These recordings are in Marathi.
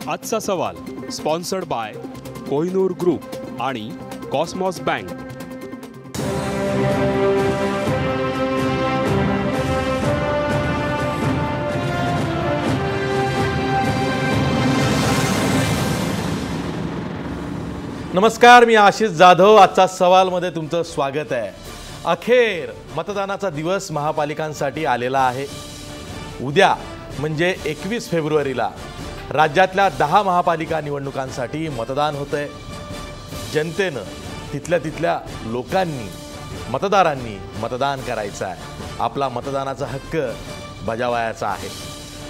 आजचा सवाल स्पॉन्सर्ड बाय कोहिनूर ग्रुप आणि कॉस्मॉस बँक। नमस्कार, मी आशिष जाधव। आजचा सवालमध्ये तुमचं स्वागत आहे। अखेर मतदानाचा दिवस महापालिकांसाठी आलेला आहे। उद्या म्हणजे 21 फेब्रुवारीला राज्यातल्या 10 महापालिका निवडणुकांसाठी मतदान होतंय। जनतेनं तिथल्या लोकांनी मतदारांनी मतदान करायचं आहे, आपला मतदानाचा हक्क बजावायचा आहे।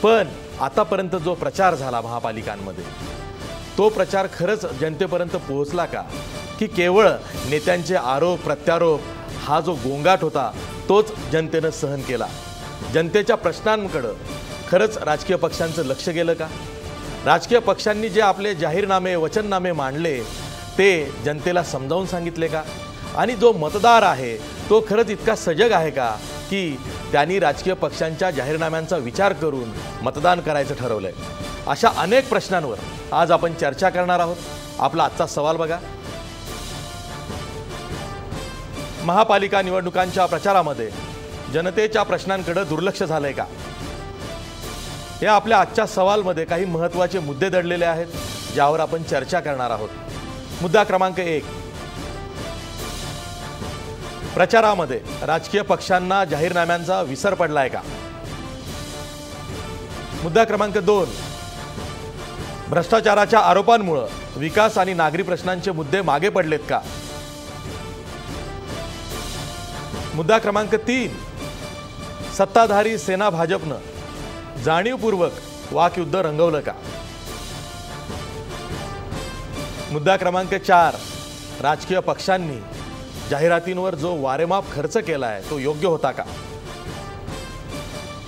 पण आतापर्यंत जो प्रचार झाला महापालिकांमध्ये, तो प्रचार खरंच जनतेपर्यंत पोहोचला का, की केवळ नेत्यांचे आरोप प्रत्यारोप हा जो गोंगाट होता तोच जनतेनं सहन केला? जनतेच्या प्रश्नांकडे खरंच राजकीय पक्षांचं लक्ष गेलं का? राजकीय पक्षांनी जे आपले जाहीरनामे वचननामे मांडले ते जनतेला समजावून सांगितले का? आणि जो मतदार आहे तो खरंच इतका सजग आहे का की त्यांनी राजकीय पक्षांच्या जाहीरनाम्यांचा विचार करून मतदान करायचं ठरवलंय? अशा अनेक प्रश्नांवर आज आपण चर्चा करणार आहोत। आपला आजचा सवाल बघा। महापालिका निवडणुकांच्या प्रचारामध्ये जनतेच्या प्रश्नांकडे दुर्लक्ष झालंय का? हे आपल्या आजच्या सवालमध्ये काही महत्त्वाचे मुद्दे दडलेले आहेत, ज्यावर आपण चर्चा करणार आहोत। मुद्दा क्रमांक 1, प्रचारामध्ये राजकीय पक्षांना जाहीरनाम्यांचा विसर पडलाय का? मुद्दा क्रमांक 2, भ्रष्टाचाराच्या आरोपांमुळे विकास आणि नागरी प्रश्नांचे मुद्दे मागे पडलेत का? मुद्दा क्रमांक 3, सत्ताधारी सेना भाजपनं जाणीवपूर्वक वाकयुद्ध रंगवलं का? मुद्दा क्रमांक 4, राजकीय पक्षांनी जाहिरातींवर जो वारेमाप खर्च केला आहे तो योग्य होता का?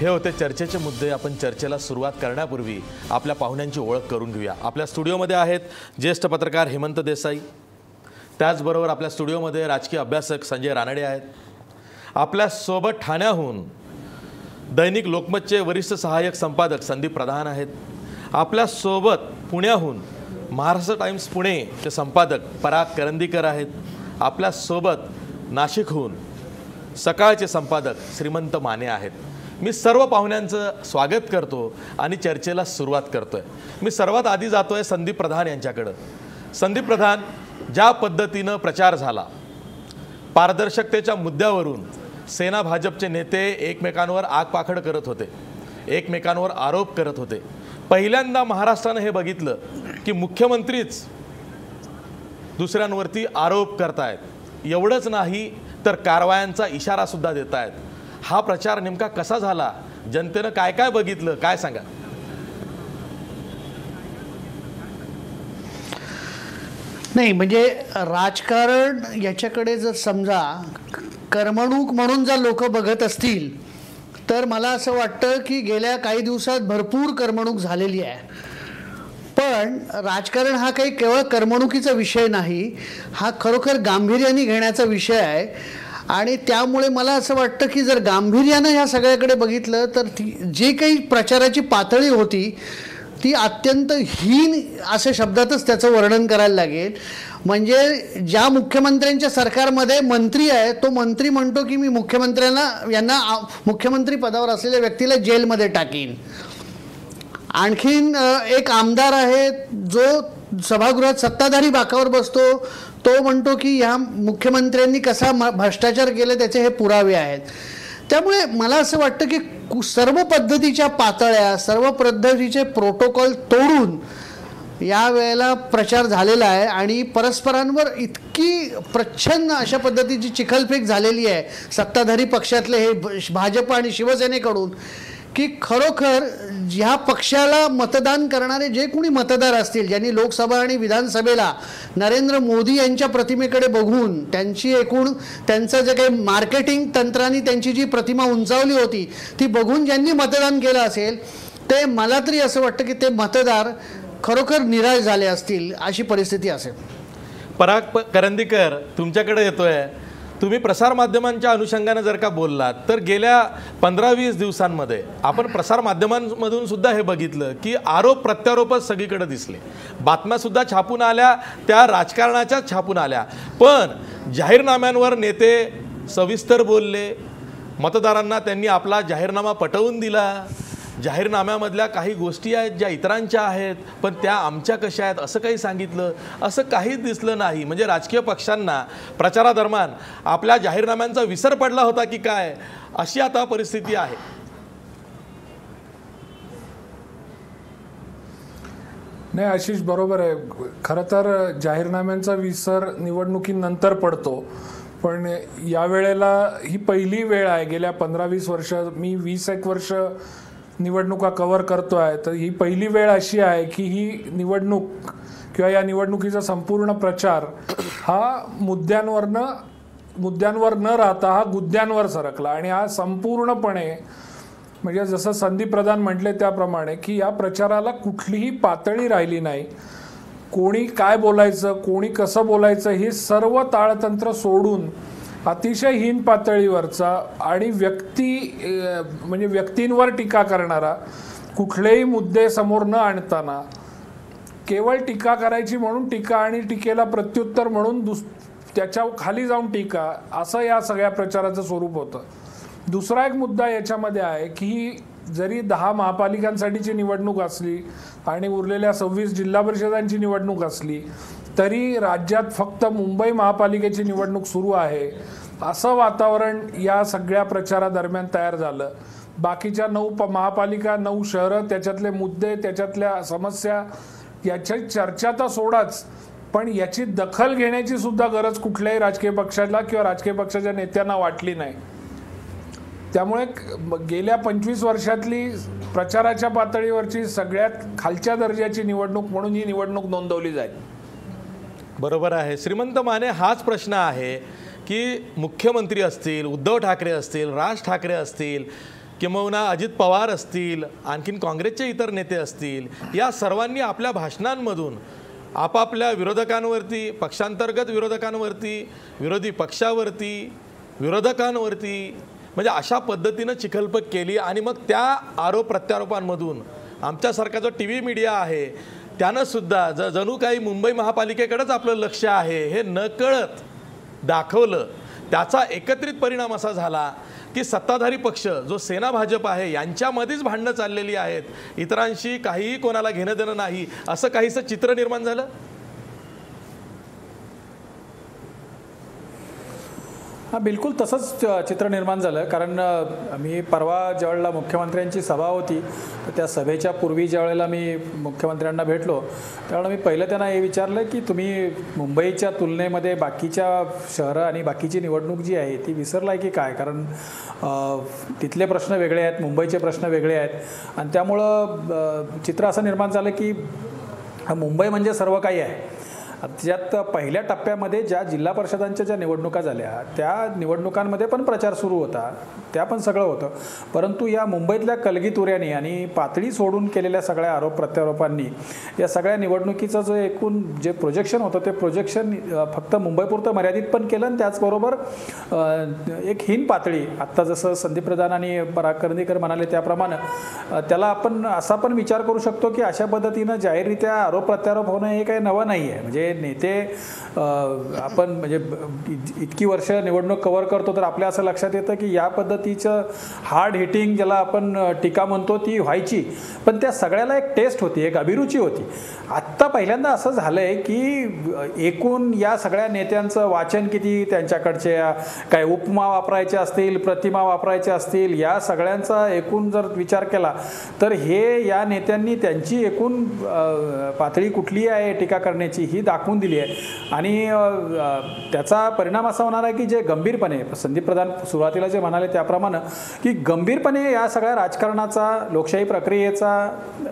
हे होते चर्चेचे मुद्दे। आपण चर्चेला सुरुवात करण्यापूर्वी आपल्या पाहुण्यांची ओळख करून घेऊया। आपल्या स्टुडिओमध्ये आहेत ज्येष्ठ पत्रकार हेमंत देसाई, त्याचबरोबर आपल्या स्टुडिओमध्ये राजकीय अभ्यासक संजय रानडे आहेत। आपल्या सोबत ठाण्याहून दैनिक लोकमतचे वरिष्ठ सहाय्यक संपादक संदीप प्रधान आहेत। आपल्या सोबत पुण्याहून महाराष्ट्र टाइम्स पुणेचे संपादक पराग करंदीकर आहेत। आपल्या सोबत नाशिकहून सकाळचे संपादक श्रीमंत माने आहेत। मी सर्व पाहुण्यांचं स्वागत करतो आणि चर्चेला सुरुवात करतोय। मी सर्वात आधी जातोय संदीप प्रधान यांच्याकडे। संदीप प्रधान, ज्या पद्धतीनं प्रचार झाला, पारदर्शकतेच्या मुद्द्यावरून सेना भाजपचे नेते एकमेकांवर आगपाखड करत होते, एकमेकांवर आरोप करत होते। पहिल्यांदा महाराष्ट्रानं हे बघितलं की मुख्यमंत्रीच दुसऱ्यांवरती आरोप करतायत। एवढंच नाही तर कारवायांचा इशारा सुद्धा देत आहेत। हा प्रचार नेमका कसा झाला? जनतेनं काय काय बघितलं, काय सांगा? नाही, म्हणजे राजकारण याच्याकडे जर समजा करमणूक म्हणून जर लोक बघत असतील तर मला असं वाटतं की गेल्या काही दिवसात भरपूर करमणूक झालेली आहे। पण राजकारण हा काही केवळ करमणुकीचा विषय नाही, हा खरोखर गांभीर्याने घेण्याचा विषय आहे। आणि त्यामुळे मला असं वाटतं की जर गांभीर्यानं ह्या सगळ्याकडे बघितलं तर जी काही प्रचाराची पातळी होती ती अत्यंत हीन अशा शब्दातच त्याचं वर्णन करायला लागेल। म्हणजे ज्या मुख्यमंत्र्यांच्या सरकारमध्ये मंत्री आहे तो मंत्री म्हणतो की मी यांना मुख्यमंत्री पदावर असलेल्या व्यक्तीला जेलमध्ये टाकीन। आणखीन एक आमदार आहे जो सभागृहात सत्ताधारी बाकावर बसतो, तो म्हणतो की ह्या मुख्यमंत्र्यांनी कसा भ्रष्टाचार केला त्याचे हे पुरावे आहेत। त्यामुळे मला असं वाटतं की सर्व पद्धतीच्या पातळ्या, सर्व पद्धतीचे प्रोटोकॉल तोडून या वेळेला प्रचार झालेला आहे आणि परस्परांवर इतकी प्रच्छन्न अशा पद्धतीची चिखलफेक झालेली आहे सत्ताधारी पक्षातले हे भाजप आणि शिवसेनेकडून की खरोखर ह्या पक्षाला मतदान करणारे जे कोणी मतदार असतील, ज्यांनी लोकसभा आणि विधानसभेला नरेंद्र मोदी यांच्या प्रतिमेकडे बघून त्यांचं जे काही मार्केटिंग तंत्रांनी त्यांची जी प्रतिमा उंचावली होती ती बघून ज्यांनी मतदान केलं असेल ते, मला तरी असं वाटतं की ते मतदार खरोखर निराश झाले असतील, अशी परिस्थिती असेल। पराग करंदीकर, तुमच्याकडे येतोय। तुम्ही प्रसारमाध्यमांच्या अनुषंगाने जर का बोललात तर गेल्या 15-20 दिवसांमध्ये आपण प्रसारमाध्यमांमधून सुद्धा हे बघितलं की आरोप प्रत्यारोपच सगळीकडे दिसले. बातम्यासुद्धा छापून आल्या, त्या राजकारणाच्याच छापून आल्या. पण जाहीरनाम्यांवर नेते सविस्तर बोलले, मतदारांना त्यांनी आपला जाहीरनामा पटवून दिला. जाहीरनाम्यामधल्या काही गोष्टी आहेत ज्या इतरांच्या आहेत पण त्या आमच्या कशा आहेत असं काही सांगितलं. असं काहीच दिसलं नाही. म्हणजे राजकीय पक्षांना प्रचारादरम्यान आपल्या जाहीरनाम्यांचा विसर पडला होता की काय, अशी आता परिस्थिती आहे. नाही आशिष, बरोबर आहे. खरं तर जाहीरनाम्यांचा विसर निवडणुकीनंतर पडतो, पण यावेळेला ही पहिली वेळ आहे. गेल्या 15-20 वर्ष, मी 20-1 वर्ष निवडणुका कव्हर करतो आहे, तर ही पहिली वेळ अशी आहे की ही निवडणूक किंवा या निवडणुकीचा संपूर्ण प्रचार हा मुद्द्यांवर न राहता हा गुद्द्यांवर सरकला. आणि हा संपूर्णपणे म्हणजे जसं संदीप प्रधान म्हटले त्याप्रमाणे की या प्रचाराला कुठलीही पातळी राहिली नाही. कोणी काय बोलायचं, कोणी कसं बोलायचं हे सर्व ताळतंत्र सोडून अतिशय हीन पातळीवरचा आणि व्यक्तींवर टीका करणारा, कुठलेही मुद्दे समोर न आणताना केवळ टीका करायची म्हणून टीका आणि टीकेला प्रत्युत्तर म्हणून त्याच्या खाली जाऊन टीका, असं या सगळ्या प्रचाराचं स्वरूप होतं. दुसरा एक मुद्दा याच्यामध्ये आहे की जरी 10 महापालिकांसाठीची निवडणूक असली आणि उरलेल्या 26 जिल्हा परिषदांची निवडणूक असली तरी राज्यात फक्त मुंबई महापालिकेची निवडणूक सुरू आहे असं वातावरण या सगळ्या प्रचारादरम्यान तयार झालं. बाकीच्या 9 महापालिका, 9 शहरं, त्याच्यातले मुद्दे, त्याच्यातल्या समस्या याची चर्चा तर सोडाच, पण याची दखल घेण्याची सुद्धा गरज कुठल्याही राजकीय पक्षाला किंवा राजकीय पक्षाच्या नेत्यांना वाटली नाही. त्यामुळे गेल्या 25 वर्षातली प्रचाराच्या पातळीवरची सगळ्यात खालच्या दर्जाची निवडणूक म्हणून ही निवडणूक नोंदवली जाईल. बरोबर आहे श्रीमंत माने. हाच प्रश्न आहे की मुख्यमंत्री असतील, उद्धव ठाकरे असतील, राज ठाकरे असतील, किंबहुना अजित पवार असतील, आणखीन काँग्रेसचे इतर नेते असतील, या सर्वांनी आपल्या भाषणांमधून आपापल्या विरोधकांवरती, पक्षांतर्गत विरोधकांवरती, विरोधी पक्षावरती, विरोधकांवरती म्हणजे अशा पद्धतीनं चिखलपट केली. आणि मग त्या आरोप प्रत्यारोपांमधून आमच्यासारखा जो TV मीडिया आहे त्यानं सुद्धा जणू काही मुंबई महापालिकेकडेच आपलं लक्ष आहे हे नकळत दाखवलं. त्याचा एकत्रित परिणाम असा झाला की सत्ताधारी पक्ष जो सेना भाजप आहे यांच्यामध्येच भांडणं चाललेली आहेत, इतरांशी काहीही कोणाला घेणं देणं नाही, असं काहीसं चित्र निर्माण झालं. हां, बिलकुल तसंच चित्र निर्माण झालं. कारण मी परवा ज्यावेळेला मुख्यमंत्र्यांची सभा होती तर त्या सभेच्या पूर्वी ज्यावेळेला मी मुख्यमंत्र्यांना भेटलो त्यावेळेला मी पहिलं त्यांना हे विचारलं की तुम्ही मुंबईच्या तुलनेमध्ये बाकीच्या शहरं आणि बाकीची निवडणूक जी आहे ती विसरलाय की काय. कारण तिथले प्रश्न वेगळे आहेत, मुंबईचे प्रश्न वेगळे आहेत आणि त्यामुळं चित्र असं निर्माण झालं की मुंबई म्हणजे सर्व काही आहे. त्यात पहिल्या टप्प्यामध्ये ज्या जिल्हा परिषदांच्या ज्या निवडणुका झाल्या त्या निवडणुकांमध्ये पण प्रचार सुरू होता, त्या पण सगळं होतं. परंतु या मुंबईतल्या कलगीतुऱ्यांनी आणि पातळी सोडून केलेल्या सगळ्या आरोप प्रत्यारोपांनी या सगळ्या निवडणुकीचं जो एकूण जे प्रोजेक्शन होतं ते प्रोजेक्शन फक्त मुंबईपुरतं मर्यादित पण केलं आणि त्याचबरोबर एक हीन पातळी, आत्ता जसं संदीप प्रधान आणि पराग करंदीकर म्हणाले त्याप्रमाणे त्याला आपण असा पण विचार करू शकतो की अशा पद्धतीनं जाहीररित्या आरोप प्रत्यारोप होणं हे काही नवं नाही आहे. म्हणजे नेते आपण म्हणजे इतकी वर्ष निवडणूक कव्हर करतो तर आपल्या असं लक्षात येतं की या पद्धतीचं हार्ड हिटिंग ज्याला आपण टीका म्हणतो ती व्हायची, पण त्या सगळ्याला एक टेस्ट होती, एक अभिरुची होती. आत्ता पहिल्यांदा असं झालं आहे की एकूण या सगळ्या नेत्यांचं वाचन किती, त्यांच्याकडचे काय उपमा वापरायचे असतील, प्रतिमा वापरायच्या असतील, या सगळ्यांचा एकूण जर विचार केला तर हे या नेत्यांनी त्यांची एकूण पातळी कुठली आहे टीका करण्याची ही दाखवून दिली आहे. आणि त्याचा परिणाम असा होणार आहे की जे गंभीरपणे संदीप प्रधान सुरुवातीला जे म्हणाले त्याप्रमाणे की गंभीरपणे या सगळ्या राजकारणाचा, लोकशाही प्रक्रियेचा,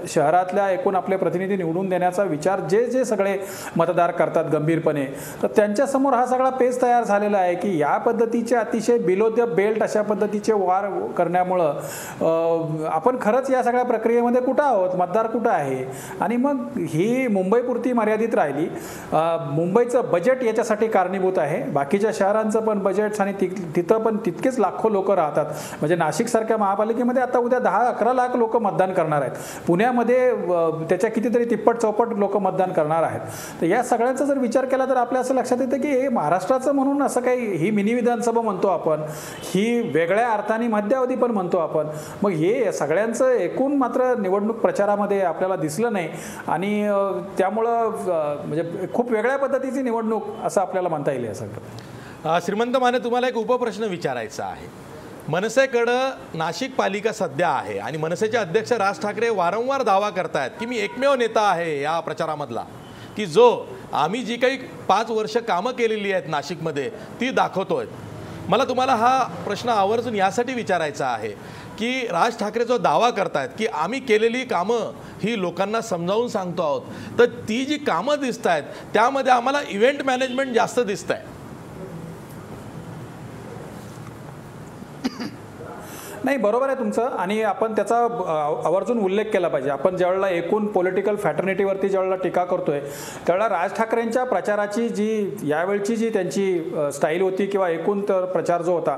शहरातल्या एकूण आपले प्रतिनिधी निवडून देण्याचा विचार जे जे सगळे मतदार करतात गंभीरपणे, तर त्यांच्यासमोर हा सगळा पेज तयार झालेला आहे की या पद्धतीचे अतिशय बिलो द बेल्ट अशा पद्धतीचे वार करण्यामुळं आपण खरंच या सगळ्या प्रक्रियेमध्ये कुठं आहोत, मतदार कुठं आहे. आणि मग ही मुंबईपुरती मर्यादित राहिली. मुंबईचं बजेट याच्यासाठी कारणीभूत आहे. बाकीच्या शहरांचं पण बजेट आणि तिथं पण तितकेच लाखो लोक राहतात. म्हणजे नाशिकसारख्या महापालिकेमध्ये आता उद्या 10-11 लाख लोक मतदान करणार आहेत. पुण्यामध्ये त्याच्या कितीतरी तिप्पट चौपट लोक मतदान करणार आहेत. तर या सगळ्यांचा जर विचार केला तर आपल्या असं लक्षात येतं की हे महाराष्ट्राचं म्हणून असं काही, ही मिनी विधानसभा म्हणतो आपण, ही वेगळ्या अर्थाने मध्यावधी पण म्हणतो आपण. मग हे सगळ्यांचं एकूण मात्र निवडणूक प्रचारामध्ये आपल्याला दिसलं नाही आणि त्यामुळं म्हणजे खूप वेगळ्या पद्धतीची निवडणूक असं आपल्याला म्हणता येईल. या सगळं श्रीमंत माने, तुम्हाला एक उपप्रश्न विचारायचा आहे. मनसेकडं नाशिक पालिका सध्या आहे आणि मनसेचे अध्यक्ष राज ठाकरे वारंवार दावा करतायत की मी एकमेव नेता आहे या प्रचारामधला की जो आम्ही जी काही 5 वर्ष कामं केलेली आहेत नाशिकमध्ये ती दाखवतोय. मला तुम्हाला हा प्रश्न आवर्जून यासाठी विचारायचा आहे की राज ठाकरे जो दावा करतायत की आम्ही केलेली कामं ही लोकांना समजावून सांगतो आहोत, तर ती जी कामं दिसत आहेत त्यामध्ये आम्हाला इव्हेंट मॅनेजमेंट जास्त दिसत आहे. नाही, बरोबर आहे तुमचं आणि आपण त्याचा आवर्जून उल्लेख केला पाहिजे. आपण ज्यावेळेला एकूण पॉलिटिकल फॅटर्निटीवरती ज्यावेळेला टीका करतोय त्यावेळेला राज ठाकरेंच्या प्रचाराची जी यावेळची जी त्यांची स्टाईल होती किंवा एकूण तर प्रचार जो होता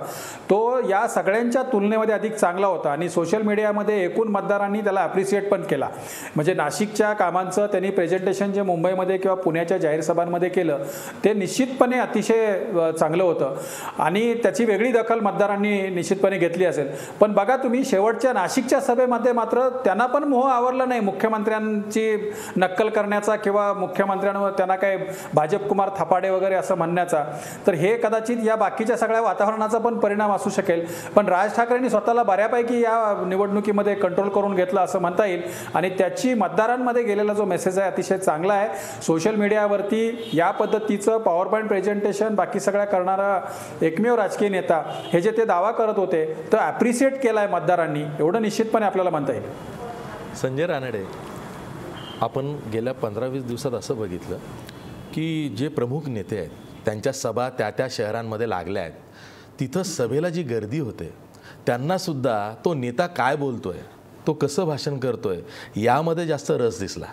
तो या सगळ्यांच्या तुलनेमध्ये अधिक चांगला होता आणि सोशल मीडियामध्ये एकूण मतदारांनी त्याला ॲप्रिशिएट पण केला. म्हणजे नाशिकच्या कामांचं त्यांनी प्रेझेंटेशन जे मुंबईमध्ये किंवा पुण्याच्या जाहीर सभांमध्ये केलं ते निश्चितपणे अतिशय चांगलं होतं आणि त्याची वेगळी दखल मतदारांनी निश्चितपणे घेतली असेल. पण बघा तुम्ही शेवटच्या नाशिकच्या सभेमध्ये मात्र त्यांना पण मोह आवरला नाही मुख्यमंत्र्यांची नक्कल करण्याचा किंवा मुख्यमंत्र्यांवर त्यांना काय भाजप कुमार थपाडे वगैरे असं म्हणण्याचा. तर हे कदाचित या बाकीच्या सगळ्या वातावरणाचा पण परिणाम असू शकेल. पण राज ठाकरेंनी स्वतःला बऱ्यापैकी या निवडणुकीमध्ये कंट्रोल करून घेतलं असं म्हणता येईल आणि त्याची मतदारांमध्ये गेलेला जो मेसेज आहे अतिशय चांगला आहे. सोशल मीडियावरती या पद्धतीचं पॉवर पॉईंट प्रेझेंटेशन बाकी सगळ्या करणारा एकमेव राजकीय नेता हे जे ते दावा करत होते तर ॲप्रिशिएट केला आहे मतदारांनी, एवढं निश्चितपणे आपल्याला म्हणता येईल. संजय रानडे, आपण गेल्या 15-20 दिवसात असं बघितलं की जे प्रमुख नेते आहेत त्यांच्या सभा त्या शहरांमध्ये लागल्या आहेत. तिथं सभेला जी गर्दी होते त्यांनासुद्धा तो नेता काय बोलतोय, तो कसं भाषण करतोय यामध्ये जास्त रस दिसला.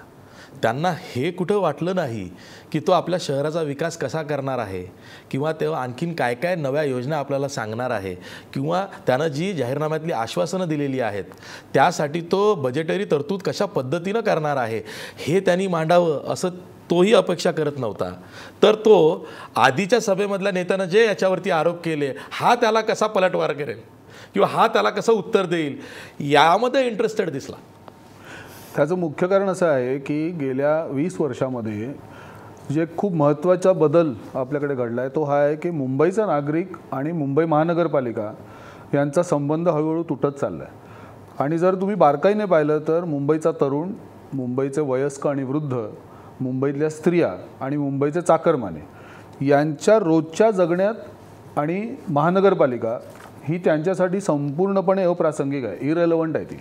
त्यांना हे कुठं वाटलं नाही की तो आपल्या शहराचा विकास कसा करणार आहे किंवा तेव्हा आणखीन काय काय नव्या योजना आपल्याला सांगणार आहे किंवा त्यानं जी जाहीरनाम्यातली आश्वासनं दिलेली आहेत त्यासाठी तो बजेटरी तरतूद कशा पद्धतीनं करणार आहे हे त्यांनी मांडावं असं तोही अपेक्षा करत नव्हता. तर तो आधीच्या सभेमधल्या नेत्यानं जे याच्यावरती आरोप केले हा त्याला कसा पलटवार करेल किंवा हा त्याला कसं उत्तर देईल यामध्ये इंटरेस्टेड दिसला. त्याचं मुख्य कारण असं आहे की गेल्या 20 वर्षामध्ये जे खूप महत्त्वाचा बदल आपल्याकडे घडला आहे तो हा आहे की मुंबईचा नागरिक आणि मुंबई महानगरपालिका यांचा संबंध हळूहळू तुटत चालला आहे. आणि जर तुम्ही बारकाईने पाहिलं तर मुंबईचा तरुण, मुंबईचे वयस्क आणि वृद्ध, मुंबईतल्या स्त्रिया आणि मुंबईचे चाकरमाने यांच्या रोजच्या जगण्यात आणि महानगरपालिका ही त्यांच्यासाठी संपूर्णपणे अप्रासंगिक आहे, इरेलेव्हंट आहे ती.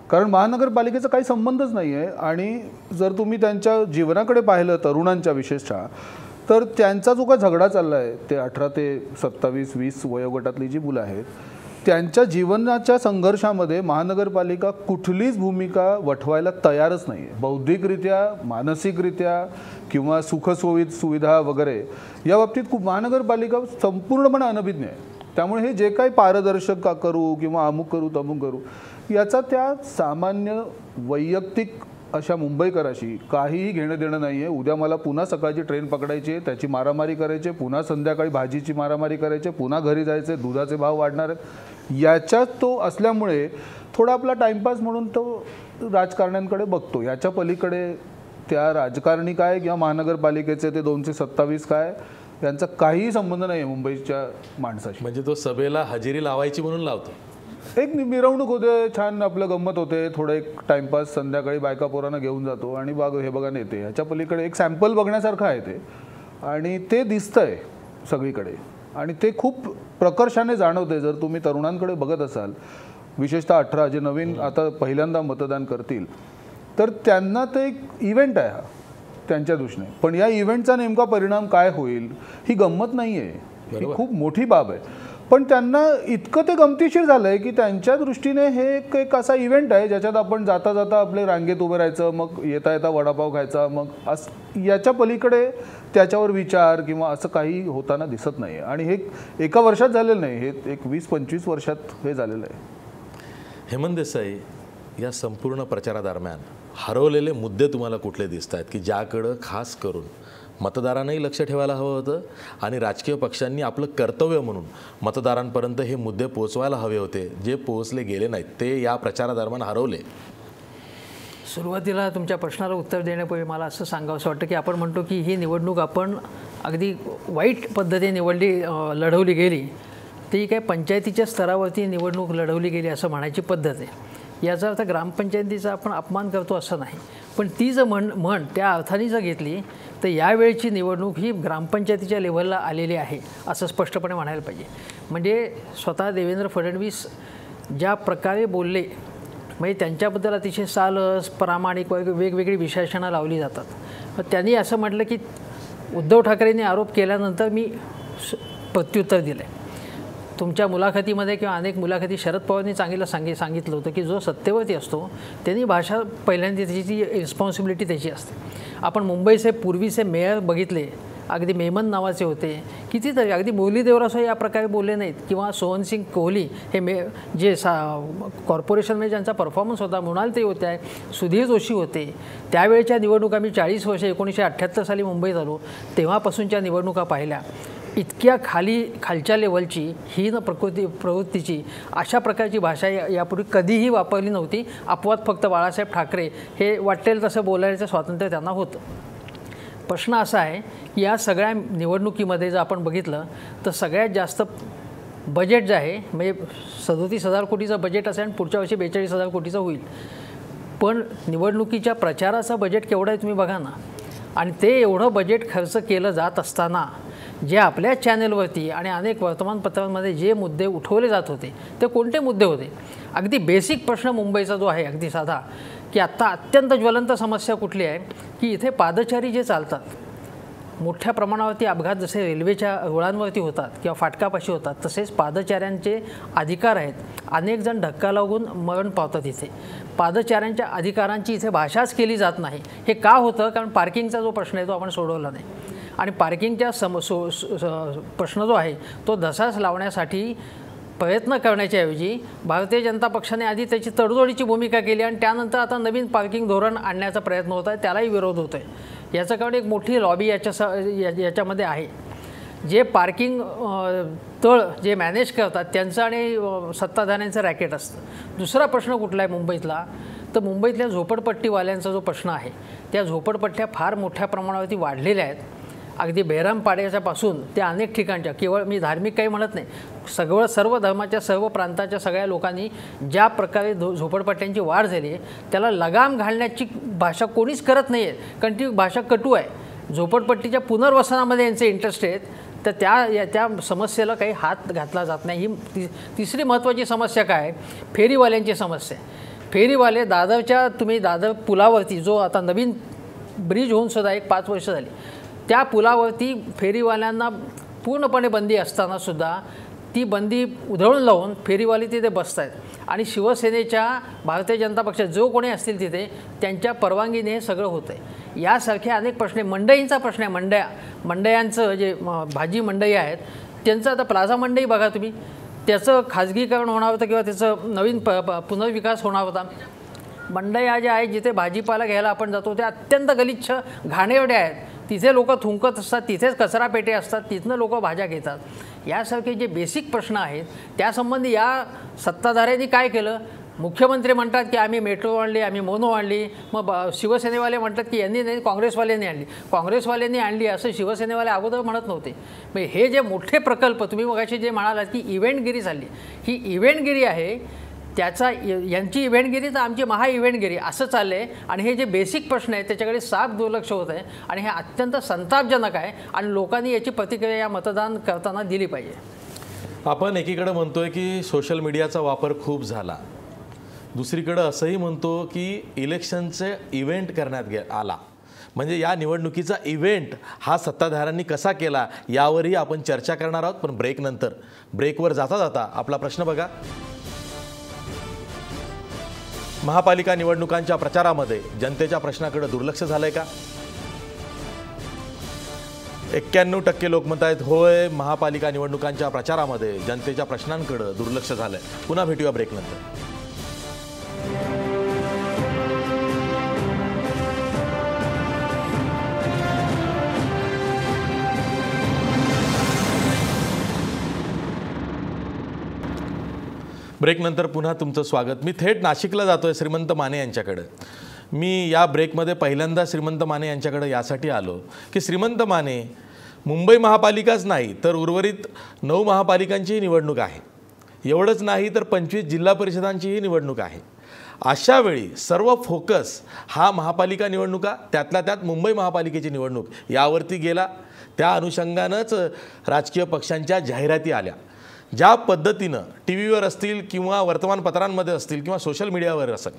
कारण महानगरपालिकेचा काही संबंधच नाही आहे. आणि जर तुम्ही त्यांच्या जीवनाकडे पाहिलं तरुणांच्या विशेषतः तर त्यांचा जो काय झगडा चालला आहे ते 18 ते 27-20 वयोगटातली जी मुलं आहेत त्यांच्या जीवनाच्या संघर्षामध्ये महानगरपालिका कुठलीच भूमिका वठवायला तयारच नाही आहे. बौद्धिकरित्या, मानसिकरित्या किंवा सुखसोयी सुविधा वगैरे या बाबतीत महानगरपालिका संपूर्णपणे अनभिज्ञ आहे. त्यामुळे हे जे काही पारदर्शक करू किंवा अमुक करू तमुक करू याचा त्या सामान्य वैयक्तिक अशा मुंबईकराशी काहीही घेणं देणं नाही आहे. उद्या मला पुन्हा सकाळची ट्रेन पकडायची आहे, त्याची मारामारी करायची, पुन्हा संध्याकाळी भाजीची मारामारी करायची, पुन्हा घरी जायचे, दुधाचे भाव वाढणार आहेत, याच्यात तो असल्यामुळे थोडा आपला टाईमपास म्हणून तो राजकारण्यांकडे बघतो. याच्या पलीकडे त्या राजकारणी काय किंवा महानगरपालिकेचे ते 227 काय यांचा काहीही संबंध नाही आहे मुंबईच्या माणसाशी. म्हणजे तो सभेला हजेरी लावायची म्हणून लावतो. एक मिरवणूक होते, छान आपलं गंमत होते, थोडं एक टाइमपास, संध्याकाळी बायका पोरांना घेऊन जातो आणि हे बघा नेते. ह्याच्या पलीकडे एक सॅम्पल बघण्यासारखं आहे ते आणि ते दिसतंय सगळीकडे आणि ते खूप प्रकर्षाने जाणवते. जर तुम्ही तरुणांकडे बघत असाल, विशेषतः 18 जे नवीन आता पहिल्यांदा मतदान करतील तर त्यांना ते एक इव्हेंट आहे हा त्यांच्या दृष्टीने. पण या इव्हेंटचा नेमका परिणाम काय होईल ही गंमत नाही आहे, ही खूप मोठी बाब आहे. पण त्यांना इतकं ते गमतीशीर झालं आहे की त्यांच्या दृष्टीने हे एक असा इव्हेंट आहे ज्याच्यात आपण जाता जाता आपले रांगेत उभं राहायचं, मग येता येता वडापाव खायचा, मग याच्या पलीकडे त्याच्यावर विचार किंवा असं काही होताना दिसत नाही. आणि हे एका वर्षात झालेलं नाही, हे एक 20-25 वर्षात हे झालेलं आहे. हेमंत देसाई, या संपूर्ण प्रचारादरम्यान हरवलेले मुद्दे तुम्हाला कुठले दिसत आहेत की ज्याकडं खास करून मतदारांनाही लक्ष ठेवायला हवं होतं आणि राजकीय पक्षांनी आपलं कर्तव्य म्हणून मतदारांपर्यंत हे मुद्दे पोहोचवायला हवे होते, जे पोहोचले गेले नाहीत, ते या प्रचारादरम्यान हरवले? सुरुवातीला तुमच्या प्रश्नाला उत्तर देण्यापूर्वी मला असं सांगावंसं वाटतं की आपण म्हणतो की ही निवडणूक आपण अगदी वाईट पद्धतीने लढवली गेली. ती काय पंचायतीच्या स्तरावरती निवडणूक लढवली गेली असं म्हणायची पद्धत आहे. याचा अर्थ ग्रामपंचायतीचा आपण अपमान करतो असं नाही, पण ती जर म्हण त्या अर्थाने जर घेतली तर यावेळची निवडणूक ही ग्रामपंचायतीच्या लेव्हलला आलेली आहे असं स्पष्टपणे म्हणायला पाहिजे. म्हणजे स्वतः देवेंद्र फडणवीस ज्या प्रकारे बोलले, म्हणजे त्यांच्याबद्दल अतिशय सालस प्रामाणिक वेगवेगळी विशेषणं लावली जातात. मग त्यांनी असं म्हटलं की उद्धव ठाकरेंनी आरोप केल्यानंतर मी प्रत्युत्तर दिलं आहे. तुमच्या मुलाखतीमध्ये किंवा अनेक मुलाखती शरद पवारांनी चांगलं सांगितलं होतं की जो सत्तेवरती असतो त्यांनी भाषा पहिल्यांदा त्याची ती रिस्पॉन्सिबिलिटी त्याची असते. आपण मुंबईचे पूर्वीचे मेयर बघितले, अगदी मेमन नावाचे होते, कितीतरी अगदी मुरली देवरासह या प्रकारे बोलले नाहीत, किंवा सोहनसिंग कोहली हे जे कॉर्पोरेशनमध्ये ज्यांचा परफॉर्मन्स होता मृणाल ते होते, सुधीर जोशी होते. त्यावेळेच्या निवडणुका मी 40 वर्ष 1978 साली मुंबईत आलो तेव्हापासूनच्या निवडणुका पाहिल्या. इतक्या खालच्या लेवलची हीन प्रवृत्तीची अशा प्रकारची भाषा यापूर्वी कधीही वापरली नव्हती. अपवाद फक्त बाळासाहेब ठाकरे हे वाटेल तसं बोलायचं स्वातंत्र्य त्यांना होतं. प्रश्न असा आहे की या सगळ्या निवडणुकीमध्ये जर आपण बघितलं तर सगळ्यात जास्त बजेट जे आहे म्हणजे 37,000 कोटीचं बजेट असेल आणि पुढच्या वर्षी 42,000 कोटीचं होईल. पण निवडणुकीच्या प्रचाराचं बजेट केवढं आहे तुम्ही बघा ना. आणि ते एवढं बजेट खर्च केलं जात असताना जे आपल्या चॅनलवरती आणि अनेक वर्तमानपत्रांमध्ये जे मुद्दे उठवले जात होते ते कोणते मुद्दे होते? अगदी बेसिक प्रश्न मुंबईचा जो आहे अगदी साधा, की आत्ता अत्यंत ज्वलंत समस्या कुठली आहे की इथे पादचारी जे चालतात, मोठ्या प्रमाणावरती अपघात जसे रेल्वेच्या रुळांवरती होतात किंवा फाटकापाशी होतात, तसेच पादचाऱ्यांचे अधिकार आहेत. अनेक जण धक्का लागून मरण पावतात. इथे पादचाऱ्यांच्या अधिकारांची इथे भाषाच केली जात नाही. हे का होतं? कारण पार्किंगचा जो प्रश्न आहे तो आपण सोडवला नाही. आणि पार्किंगच्या प्रश्न जो आहे तो धसास लावण्यासाठी प्रयत्न करण्याच्याऐवजी भारतीय जनता पक्षाने आधी त्याची तडजोडीची भूमिका केली आणि त्यानंतर आता नवीन पार्किंग धोरण आणण्याचा प्रयत्न होत आहे, त्यालाही विरोध होतो आहे. याचं कारण एक मोठी लॉबी याच्यामध्ये आहे. जे पार्किंग तळ जे मॅनेज करतात त्यांचं आणि सत्ताधाऱ्यांचं रॅकेट असतं. दुसरा प्रश्न कुठला आहे मुंबईतला, तर मुंबईतल्या झोपडपट्टीवाल्यांचा जो प्रश्न आहे, त्या झोपडपट्ट्या फार मोठ्या प्रमाणावरती वाढलेल्या आहेत. अगदी बेहरामपाड्याच्यापासून त्या अनेक ठिकाणच्या, केवळ मी धार्मिक काही म्हणत नाही, सर्व धर्माच्या सर्व प्रांताच्या सगळ्या लोकांनी ज्या प्रकारे झोपडपट्ट्यांची वाढ झाली आहे त्याला लगाम घालण्याची भाषा कोणीच करत नाही आहे, कारण ती भाषा कटू आहे. झोपडपट्टीच्या पुनर्वसनामध्ये यांचे इंटरेस्ट आहेत, तर त्या समस्येला काही हात घातला जात नाही. ही तिसरी महत्त्वाची समस्या काय आहे? फेरीवाल्यांची समस्या. फेरीवाले तुम्ही दादर पुलावरती, जो आता नवीन ब्रिज होऊन सुद्धा 5 वर्ष झाली, त्या पुलावरती फेरीवाल्यांना पूर्णपणे बंदी असतानासुद्धा ती बंदी उधळून लावून फेरीवाले तिथे बसत आहेत. आणि शिवसेनेच्या, भारतीय जनता पक्षात जो कोणी असतील तिथे त्यांच्या परवानगीने हे सगळं होतं आहे. यासारखे अनेक प्रश्न आहे. मंडईंचा प्रश्न आहे. मंडयांचं जे भाजी मंडई आहेत त्यांचं आता प्लाझा मंडई बघा तुम्ही, त्याचं खाजगीकरण होणार होतं किंवा त्याचं नवीन पुनर्विकास होणार होता. मंडया ज्या आहेत जिथे भाजीपाला घ्यायला आपण जातो त्या अत्यंत गलिच्छ घाणेरड्या आहेत. तिथे लोक थुंकत असतात, तिथेच कचरा पेटे असतात, तिथनं लोक भाज्या घेतात. यासारखे जे बेसिक प्रश्न आहेत त्यासंबंधी या सत्ताधाऱ्यांनी काय केलं? मुख्यमंत्री म्हणतात की आम्ही मेट्रो आणली, आम्ही मोनो आणली. मग शिवसेनेवाले म्हणतात की यांनी नाही, काँग्रेसवाल्यांनी आणली. काँग्रेसवाल्यांनी आणली असं शिवसेनेवाले अगोदर म्हणत नव्हते. मग हे जे मोठे प्रकल्प तुम्ही मगाशी जे म्हणालात की इव्हेंटगिरी झाली, ही इव्हेंटगिरी आहे. यांची इव्हेंटगिरी तर आमची महा इव्हेंटगिरी असं चाललं आहे. आणि हे जे बेसिक प्रश्न आहेत त्याच्याकडे साफ दुर्लक्ष होत आहे आणि हे अत्यंत संतापजनक आहे आणि लोकांनी याची प्रतिक्रिया या मतदान करताना दिली पाहिजे. आपण एकीकडे म्हणतोय की सोशल मीडियाचा वापर खूप झाला, दुसरीकडे असंही म्हणतो की इलेक्शनचे इव्हेंट करण्यात आला. म्हणजे या निवडणुकीचा इव्हेंट हा सत्ताधाऱ्यांनी कसा केला यावरही आपण चर्चा करणार आहोत. पण ब्रेकनंतर, ब्रेकवर जाता जाता आपला प्रश्न बघा. महापालिका निवडणुकांच्या प्रचारामध्ये जनतेच्या प्रश्नाकडे दुर्लक्ष झालंय का? 91% लोक म्हणतात होय, महापालिका निवडणुकांच्या प्रचारामध्ये जनतेच्या प्रश्नांकडे दुर्लक्ष झालंय. पुन्हा भेटूया ब्रेकनंतर. ब्रेकनंतर पुन्हा तुमचं स्वागत. मी थेट नाशिकला जातोय श्रीमंत माने यांच्याकडे. मी या ब्रेकमध्ये पहिल्यांदा श्रीमंत माने यांच्याकडे यासाठी आलो की श्रीमंत माने, मुंबई महापालिकाच नाही तर उर्वरित 9 महापालिकांचीही निवडणूक आहे. एवढंच नाही तर 25 जिल्हा परिषदांचीही निवडणूक आहे. अशा वेळी सर्व फोकस हा महापालिका निवडणुका, त्यातल्या त्यात मुंबई महापालिकेची निवडणूक यावरती गेला. त्या अनुषंगानंच राजकीय पक्षांच्या जाहिराती आल्या. ज्या पद्धतीनं टी व्हीवर असतील किंवा वर्तमानपत्रांमध्ये असतील किंवा सोशल मीडियावर असेल,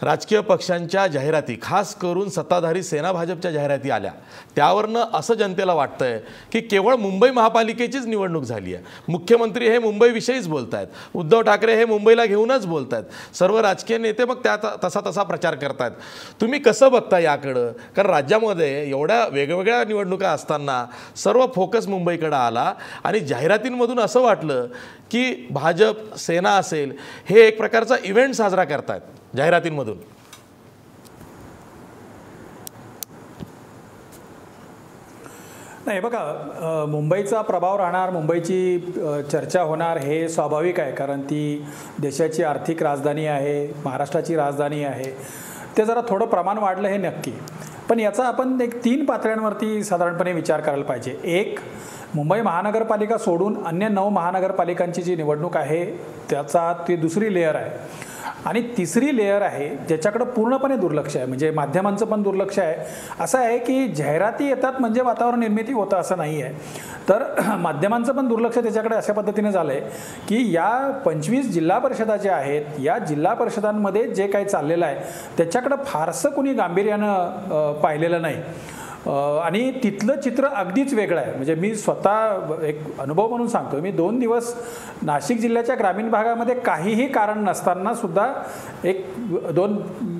राजकीय पक्षांच्या जाहिराती, खास करून सत्ताधारी सेना भाजपच्या जाहिराती आल्या, त्यावरनं असं जनतेला वाटतंय की केवळ मुंबई महापालिकेचीच निवडणूक झाली आहे. मुख्यमंत्री हे मुंबईविषयीच बोलत आहेत, उद्धव ठाकरे हे मुंबईला घेऊनच बोलत आहेत, सर्व राजकीय नेते मग त्या तसा प्रचार करतायत. तुम्ही कसं बघता याकडं? कारण राज्यामध्ये एवढ्या वेगवेगळ्या निवडणुका असताना सर्व फोकस मुंबईकडं आला आणि जाहिरातींमधून असं वाटलं की भाजप, सेना असेल, हे एक प्रकारचा इव्हेंट साजरा करतायत जाहिरातींमधून. नाही बघा, मुंबईचा प्रभाव राहणार, मुंबईची चर्चा होणार हे स्वाभाविक आहे, कारण ती देशाची आर्थिक राजधानी आहे, महाराष्ट्राची राजधानी आहे. ते जरा थोडं प्रमाण वाढलं हे नक्की, पण याचा आपण एक 3 पातळ्यांवरती साधारणपणे विचार करायला पाहिजे. एक, मुंबई महानगरपालिका सोडून अन्य 9 महानगरपालिकांची जी निवडणूक आहे त्याचा ती दुसरी लेअर आहे. आणि तिसरी लेअर आहे ज्याच्याकडं पूर्णपणे दुर्लक्ष आहे, म्हणजे माध्यमांचं पण दुर्लक्ष आहे. असं आहे की जाहिराती येतात म्हणजे वातावरण निर्मिती होतं असं नाही आहे, तर माध्यमांचं पण दुर्लक्ष त्याच्याकडे अशा पद्धतीने झालं आहे की या 25 जिल्हा परिषदा ज्या आहेत, या जिल्हा परिषदांमध्ये जे काही चाललेलं आहे त्याच्याकडं फारसं कुणी गांभीर्यानं पाहिलेलं नाही. आणि तिथलं चित्र अगदीच वेगळं आहे. म्हणजे मी स्वतः एक अनुभव म्हणून सांगतो, मी 2 दिवस नाशिक जिल्ह्याच्या ग्रामीण भागामध्ये काहीही कारण नसताना सुद्धा 1-2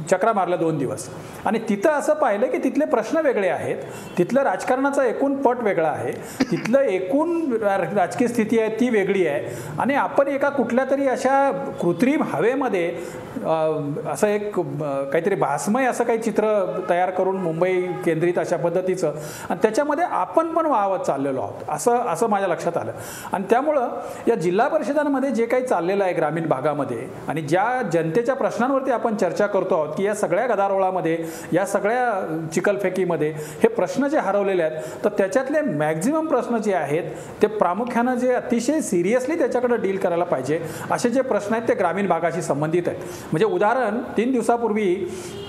चक्रा मारल्या 2 दिवस, आणि तिथं असं पाहिलं की तिथले प्रश्न वेगळे आहेत, तिथलं राजकारणाचा एकूण पट वेगळा आहे, तिथलं एकूण राजकीय स्थिती आहे ती वेगळी आहे. आणि आपण एका कुठल्या तरी अशा कृत्रिम हवेमध्ये असं एक काहीतरी भासमय असं काही चित्र तयार करून मुंबई केंद्रित अशा पद्धतीचं, आणि त्याच्यामध्ये आपण पण वाहवत चाललेलो आहोत असं माझ्या लक्षात आलं. आणि त्यामुळं या जिल्हा परिषदांमध्ये जे काही चाललेलं आहे ग्रामीण भागामध्ये, आणि ज्या जनतेच्या प्रश्नांवरती आपण चर्चा करतो आहोत की या सगळ्या गदारोळामध्ये, या सगळ्या चिखलफेकीमध्ये हे प्रश्न जे हरवलेले आहेत, तर त्याच्यातले मॅक्झिमम प्रश्न जे आहेत ते प्रामुख्यानं जे अतिशय सिरियसली त्याच्याकडे डील करायला पाहिजे असे जे प्रश्न आहेत ते ग्रामीण भागाशी संबंधित आहेत. म्हणजे उदाहरण, 3 दिवसापूर्वी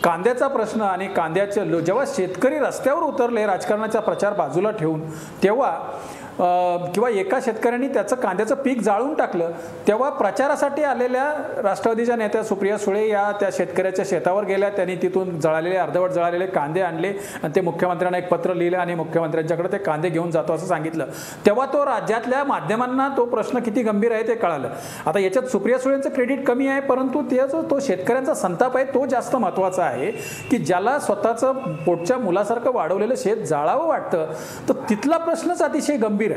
कांद्याचा प्रश्न आणि कांद्याचे जेव्हा शेतकरी रस्त्यावर उतरले राजकारणाचा प्रचार बाजूला ठेवून, तेव्हा किंवा एका शेतकऱ्यांनी त्याचं कांद्याचं पीक जाळून टाकलं, तेव्हा प्रचारासाठी आलेल्या राष्ट्रवादीच्या नेत्या सुप्रिया सुळे या त्या शेतकऱ्याच्या शेतावर गेल्या, त्यांनी तिथून जळालेले, अर्धवट जळालेले कांदे आणले आणि ते मुख्यमंत्र्यांना एक पत्र लिहिलं आणि मुख्यमंत्र्यांच्याकडे ते कांदे घेऊन जातो असं सांगितलं. तेव्हा तो राज्यातल्या माध्यमांना तो प्रश्न किती गंभीर आहे ते कळालं. आता याच्यात सुप्रिया सुळेंचं क्रेडिट कमी आहे, परंतु तो शेतकऱ्यांचा संताप आहे तो जास्त महत्त्वाचा आहे की ज्याला स्वतःचं पोटच्या मुलासारखं वाढवलेलं शेत जाळावं वाटतं, तर तिथला प्रश्नच अतिशय गंभीर आहे.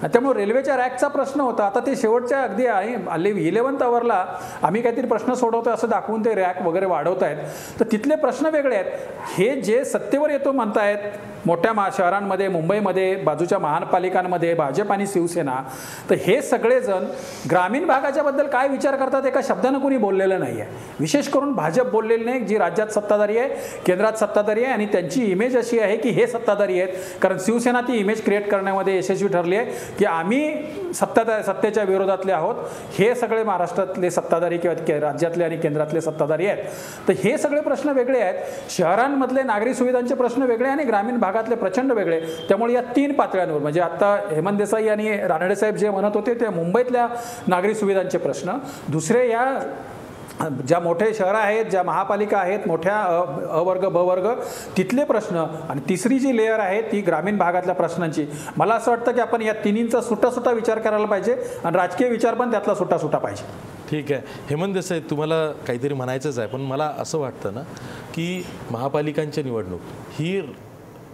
त्यामुळे रेल्वेच्या रॅकचा प्रश्न होता, आता ते शेवटच्या अगदी 11th आवरला आम्ही काहीतरी प्रश्न सोडवतोय असं दाखवून ते रॅक वगैरे वाढवत आहेत. तर तिथले प्रश्न वेगळे आहेत. हे जे सत्तेवर येतो म्हणतायत मोठ्या शहरांमध्ये, मुंबईमध्ये, बाजूच्या महानपालिकांमध्ये भाजप आणि शिवसेना, तर हे सगळेजण ग्रामीण भागाच्या बद्दल काय विचार करतात एका शब्दानं कोणी बोललेलं नाही आहे. विशेष करून भाजप बोललेली नाही, जी राज्यात सत्ताधारी आहे, केंद्रात सत्ताधारी आहे, आणि त्यांची इमेज अशी आहे की हे सत्ताधारी आहेत. कारण शिवसेना ती इमेज क्रिएट करण्यामध्ये यशस्वी ठरली आहे की आम्ही सत्तेच्या विरोधातले आहोत, हे सगळे महाराष्ट्रातले सत्ताधारी किंवा राज्यातले आणि केंद्रातले सत्ताधारी आहेत. तर हे सगळे प्रश्न वेगळे आहेत. शहरांमधले नागरी सुविधांचे प्रश्न वेगळे आणि ग्रामीण भागातले प्रचंड वेगळे. त्यामुळे या 3 पातळ्यांवर, म्हणजे आता हेमंत देसाई आणि रानडे साहेब जे म्हणत होते ते मुंबईतल्या नागरी सुविधांचे प्रश्न, दुसरे या ज्या मोठे शहरं आहेत, ज्या महापालिका आहेत, मोठ्या अ वर्ग ब वर्ग तिथले प्रश्न, आणि तिसरी जी लेअर आहे ती ग्रामीण भागातल्या प्रश्नांची. मला असं वाटतं की आपण या तिन्हींचा सुट्टा विचार करायला पाहिजे आणि राजकीय विचार पण त्यातला सुट्टा पाहिजे. ठीक आहे. हेमंत देसाई, तुम्हाला काहीतरी म्हणायचंच आहे, पण मला असं वाटतं ना की महापालिकांची निवडणूक ही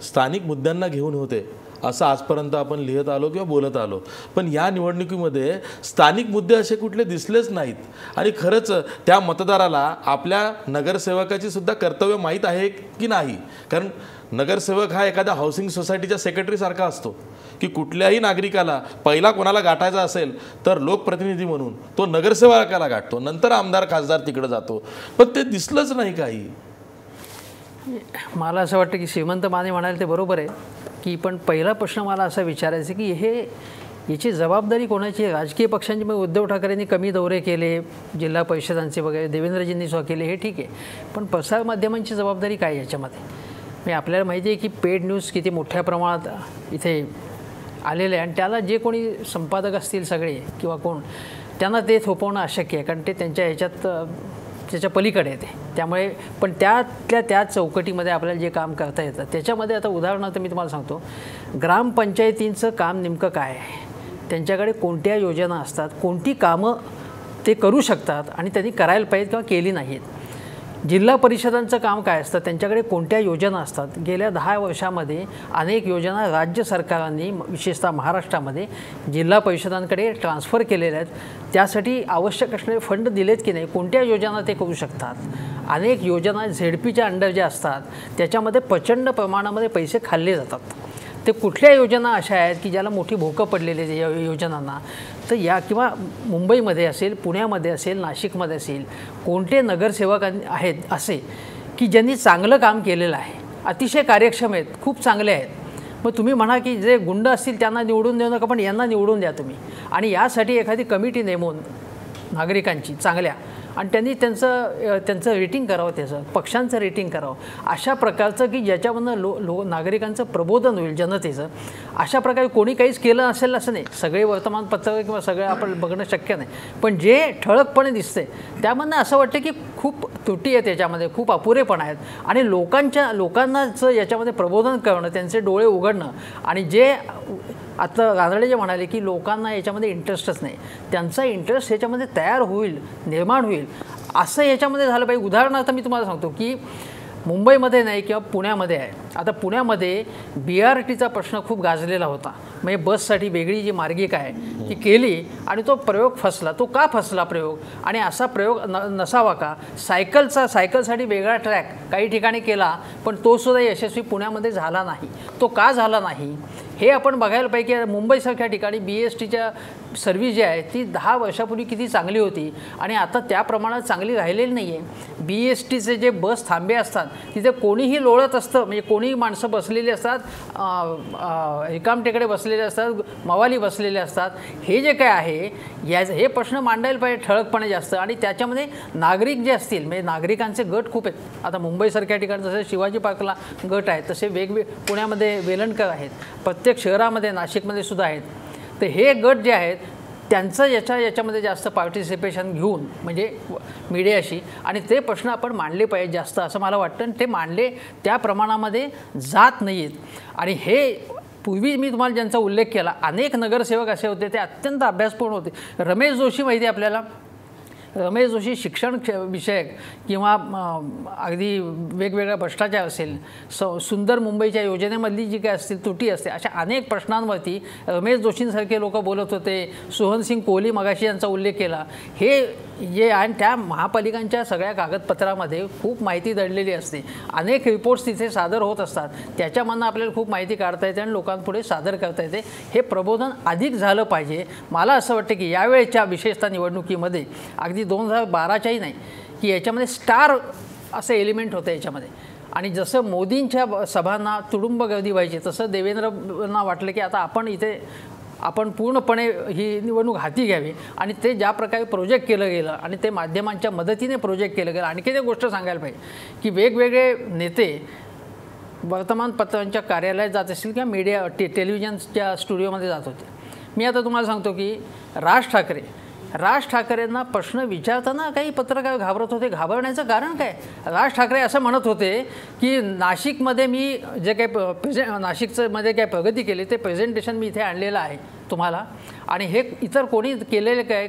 स्थानिक मुद्द्यांना घेऊन होते असं आजपर्यंत आपण लिहित आलो किंवा बोलत आलो, पण या निवडणुकीमध्ये स्थानिक मुद्दे असे कुठले दिसलेच नाहीत. आणि खरंच त्या मतदाराला आपल्या नगरसेवकाची सुद्धा कर्तव्य माहीत आहे की नाही, कारण नगरसेवक हा एखाद्या हाऊसिंग सोसायटीच्या सेक्रेटरीसारखा असतो की कुठल्याही नागरिकाला पहिला कोणाला गाठायचा असेल तर लोकप्रतिनिधी म्हणून तो नगरसेवकाला गाठतो, नंतर आमदार खासदार तिकडे जातो, पण ते दिसलंच नाही काही. मला असं वाटतं की श्रीमंत माने म्हणाले ते बरोबर आहे की, पण पहिला प्रश्न मला असा विचारायचा की याची जबाबदारी कोणाची आहे? राजकीय पक्षांची. मग उद्धव ठाकरेंनी कमी दौरे केले जिल्हा परिषदांचे वगैरे, देवेंद्रजींनी सुद्धा केले, हे ठीक आहे, पण प्रसारमाध्यमांची जबाबदारी काय याच्यामध्ये? म्हणजे आपल्याला माहिती आहे की पेड न्यूज किती मोठ्या प्रमाणात इथे आलेलं आहे, आणि त्याला जे कोणी संपादक असतील सगळे किंवा कोण, त्यांना ते थोपवणं अशक्य आहे, कारण ते त्यांच्या ह्याच्यात त्याच्या पलीकडे येते. त्यामुळे पण त्या चौकटीमध्ये आपल्याला जे काम करता येतं त्याच्यामध्ये, आता उदाहरणार्थ मी तुम्हाला सांगतो, ग्रामपंचायतींचं काम नेमकं काय आहे, त्यांच्याकडे कोणत्या योजना असतात, कोणती कामं ते करू शकतात आणि त्यांनी करायला पाहिजेत किंवा केली नाहीत. जिल्हा परिषदांचं काम काय असतं, त्यांच्याकडे कोणत्या योजना असतात. गेल्या 10 वर्षामध्ये अनेक योजना राज्य सरकारांनी विशेषतः महाराष्ट्रामध्ये जिल्हा परिषदांकडे ट्रान्सफर केलेल्या आहेत. त्यासाठी आवश्यक असणारे फंड दिलेत की नाही, कोणत्या योजना ते करू शकतात. अनेक योजना झेडपीच्या अंडर ज्या असतात त्याच्यामध्ये प्रचंड प्रमाणामध्ये पैसे खाल्ले जातात. ते कुठल्या योजना अशा आहेत की ज्याला मोठी भोकं पडलेली आहे या योजनांना, तर या किंवा मुंबईमध्ये असेल, पुण्यामध्ये असेल, नाशिकमध्ये असेल, कोणते नगरसेवक आहेत असे की ज्यांनी चांगलं काम केलेलं आहे, अतिशय कार्यक्षम आहेत, खूप चांगले आहेत. मग तुम्ही म्हणा की जे गुंड असतील त्यांना निवडून देऊ नका, पण यांना निवडून द्या तुम्ही, आणि यासाठी एखादी कमिटी नेमून नागरिकांची चांगल्या, आणि त्यांनी त्यांचं रेटिंग करावं, त्याचं पक्षांचं रेटिंग करावं, अशा प्रकारचं की ज्याच्यामधनं नागरिकांचं प्रबोधन होईल, जनतेचं. अशा प्रकारे कोणी काहीच केलं असेल असं नाही, सगळे वर्तमानपत्र किंवा सगळं आपण बघणं शक्य नाही, पण जे ठळकपणे दिसते त्यामधनं असं वाटतं की खूप त्रुटी आहे त्याच्यामध्ये, खूप अपुरेपणा आहेत, आणि लोकांनाच याच्यामध्ये प्रबोधन करणं, त्यांचे डोळे उघडणं, आणि जे आता रानडे जे म्हणाले की लोकांना याच्यामध्ये इंटरेस्टच नाही, त्यांचा इंटरेस्ट याच्यामध्ये तयार होईल, निर्माण होईल, असं याच्यामध्ये झालं पाहिजे. उदाहरणार्थ मी तुम्हाला सांगतो की मुंबईमध्ये नाही किंवा पुण्यामध्ये आहे. आता पुण्यामध्ये BRTचा प्रश्न खूप गाजलेला होता, म्हणजे बससाठी वेगळी जी मार्गिका आहे ती केली आणि तो प्रयोग फसला. तो का फसला प्रयोग, आणि असा प्रयोग नसावा का? सायकलसाठी वेगळा ट्रॅक काही ठिकाणी केला, पण तो सुद्धा यशस्वी पुण्यामध्ये झाला नाही. तो का झाला नाही हे आपण बघायला पाहिजे. की मुंबईसारख्या ठिकाणी BSTच्या सर्व्हिस जी आहे ती 10 वर्षापूर्वी किती चांगली होती, आणि आता त्या प्रमाणात चांगली राहिलेली नाही आहे. BSTचे जे बस थांबे असतात तिथे कोणीही लोळत असतं, म्हणजे कोणीही माणसं बसलेली असतात, रिकामटेकडे बसलेले असतात, मवाली बसलेले असतात. हे जे काय आहे हे प्रश्न मांडायला पाहिजे ठळकपणे जास्त, आणि त्याच्यामध्ये नागरिक जे असतील, म्हणजे नागरिकांचे गट खूप आहेत. आता मुंबईसारख्या ठिकाणी जसे शिवाजी पार्कला गट आहेत तसे पुण्यामध्ये वेलणकर आहेत, प्रत्येक शहरामध्ये, नाशिकमध्ये सुद्धा आहेत. तर हे गट जे आहेत त्यांचं याच्यामध्ये जास्त पार्टिसिपेशन घेऊन, म्हणजे मीडियाशी, आणि ते प्रश्न आपण मांडले पाहिजे जास्त असं मला वाटतं. आणि ते मांडले त्या प्रमाणामध्ये जात नाही आहेत. आणि हे पूर्वी मी तुम्हाला ज्यांचा उल्लेख केला, अनेक नगरसेवक असे होते ते अत्यंत अभ्यासपूर्ण होते. रमेश जोशी माहिती आहे आपल्याला, रमेश जोशी शिक्षण विषयक किंवा अगदी वेगवेगळ्या भ्रष्टाचार असेल, सुंदर मुंबईच्या योजनेमधली जी काय असतील त्रुटी असते, अशा अनेक प्रश्नांवरती रमेश जोशींसारखे लोक बोलत होते. सोहनसिंग कोहली मगाशी यांचा उल्लेख केला. हे जे आणि त्या महापालिकांच्या सगळ्या कागदपत्रामध्ये खूप माहिती दडलेली असते, अनेक रिपोर्ट्स तिथे सादर होत असतात, त्याच्यामधनं आपल्याला खूप माहिती काढता येते आणि लोकांपुढे सादर करता येते. हे प्रबोधन अधिक झालं पाहिजे. मला असं वाटतं की यावेळेच्या विशेषतः निवडणुकीमध्ये, अगदी 2012च्याही नाही, की याच्यामध्ये स्टार असं एलिमेंट होतं याच्यामध्ये. आणि जसं मोदींच्या सभांना तुडुंब गर्दी व्हायची, तसं देवेंद्रना वाटलं की आता आपण पूर्णपणे ही निवडणूक हाती घ्यावी, आणि ते ज्या प्रकारे प्रोजेक्ट केलं गेलं आणि ते माध्यमांच्या मदतीने प्रोजेक्ट केलं गेलं. आणखी एक गोष्ट सांगायला पाहिजे की वेगवेगळे नेते वर्तमानपत्रांच्या कार्यालयात जात असतील किंवा मीडिया टेलिव्हिजनच्या स्टुडिओमध्ये जात होते. मी आता तुम्हाला सांगतो की राज ठाकरे राज ठाकरेंना प्रश्न विचारताना काही पत्रकार घाबरत होते. घाबरण्याचं कारण काय? राज ठाकरे असं म्हणत होते की नाशिकमध्ये मी जे काही नाशिकचं मध्ये काय प्रगती केली ते प्रेझेंटेशन मी इथे आणलेलं आहे तुम्हाला, आणि हे इतर कोणी केलेलं काय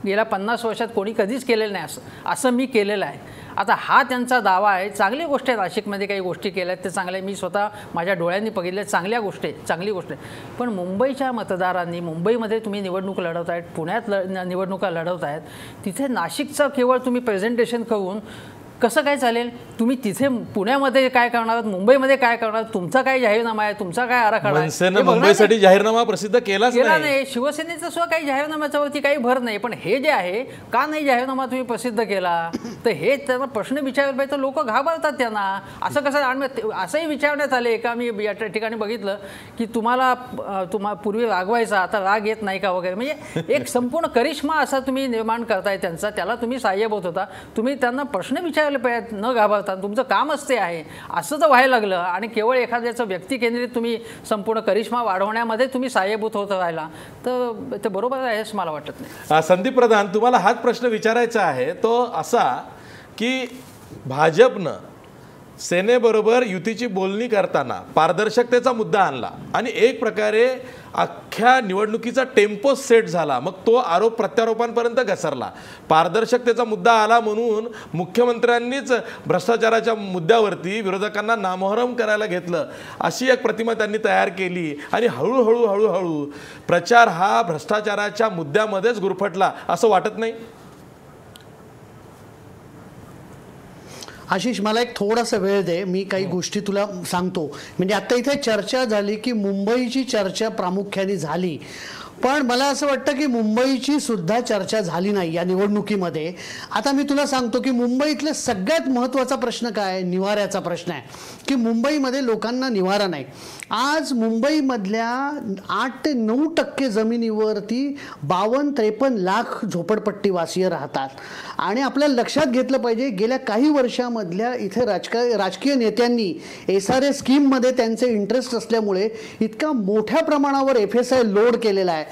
गेल्या 50 वर्षात कोणी कधीच केलेलं नाही असं मी केलेलं आहे. आता हा त्यांचा दावा आहे. चांगली गोष्ट आहे, नाशिकमध्ये काही गोष्टी केल्या आहेत ते चांगल्या, मी स्वतः माझ्या डोळ्यांनी बघितल्या, चांगल्या गोष्टी आहे, चांगली गोष्ट आहे. पण मुंबईच्या मतदारांनी, मुंबईमध्ये तुम्ही निवडणूक लढवत आहेत, पुण्यात निवडणुका लढवत आहेत, तिथे नाशिकचं केवळ तुम्ही प्रेझेंटेशन करून कसं काय चालेल? तुम्ही तिथे पुण्यामध्ये काय करणार, मुंबईमध्ये काय करणार, तुमचा काय जाहीरनामा आहे, तुमचा काय आराखडा आहे? मुंबईसाठी जाहीरनामा प्रसिद्ध केला नाही. शिवसेनेचा सुद्धा काही जाहीरनाम्याच्यावरती काही भर नाही. पण हे जे आहे, का नाही जाहीरनामा तुम्ही प्रसिद्ध केला, तर हे त्यांना प्रश्न विचारले पाहिजे. तर लोक घाबरतात त्यांना. असं कसं? आणि असंही विचारण्यात आले का, मी या ठिकाणी बघितलं की तुम्हाला पूर्वी रागवायचा, आता राग येत नाही का वगैरे. म्हणजे एक संपूर्ण करिश्मा असा तुम्ही निर्माण करताय त्यांचा, त्याला तुम्ही साह्यभूत होता. तुम्ही त्यांना प्रश्न विचार न घाबरता, तुमचं कामच ते आहे. असं जर व्हायला लागलं आणि केवळ एखाद्याचं व्यक्ती केंद्रित तुम्ही संपूर्ण करिश्मा वाढवण्यामध्ये तुम्ही साह्यभूत होत राहिला तर ते बरोबर आहे असं मला वाटत नाही. संदीप प्रधान, तुम्हाला हाच प्रश्न विचारायचा आहे, तो असा की भाजपनं सेनेबरोबर युतीची बोलणी करताना पारदर्शकतेचा मुद्दा आणला आणि एक प्रकारे अख्ख्या निवडणुकीचा टेम्पो सेट झाला. मग तो आरोप प्रत्यारोपांपर्यंत घसरला. पारदर्शकतेचा मुद्दा आला म्हणून मुख्यमंत्र्यांनीच भ्रष्टाचाराच्या मुद्द्यावरती विरोधकांना नामोहरम करायला घेतलं, अशी एक प्रतिमा त्यांनी तयार केली आणि हळूहळू प्रचार हा भ्रष्टाचाराच्या मुद्द्यामध्येच गुरफटला, असं वाटत नाही? आशिष, मला एक थोडासा वेळ दे, मी काही गोष्टी तुला सांगतो. म्हणजे आता इथे चर्चा झाली की मुंबईची चर्चा प्रामुख्याने झाली, पण मला असं वाटतं की मुंबईची सुद्धा चर्चा झाली नाही या निवडणुकीमध्ये. आता मी तुला सांगतो की मुंबईतला सगळ्यात महत्त्वाचा प्रश्न काय? निवाऱ्याचा प्रश्न आहे की मुंबईमध्ये लोकांना निवारा नाही. आज मुंबईमधल्या 8 ते 9% जमिनीवरती 52-53 लाख झोपडपट्टीवासीय राहतात. आणि आपल्याला लक्षात घेतलं पाहिजे, गेल्या काही वर्षामधल्या इथे राजकीय नेत्यांनी SRA स्कीममध्ये त्यांचे इंटरेस्ट असल्यामुळे इतका मोठ्या प्रमाणावर FSI लोड केलेला आहे.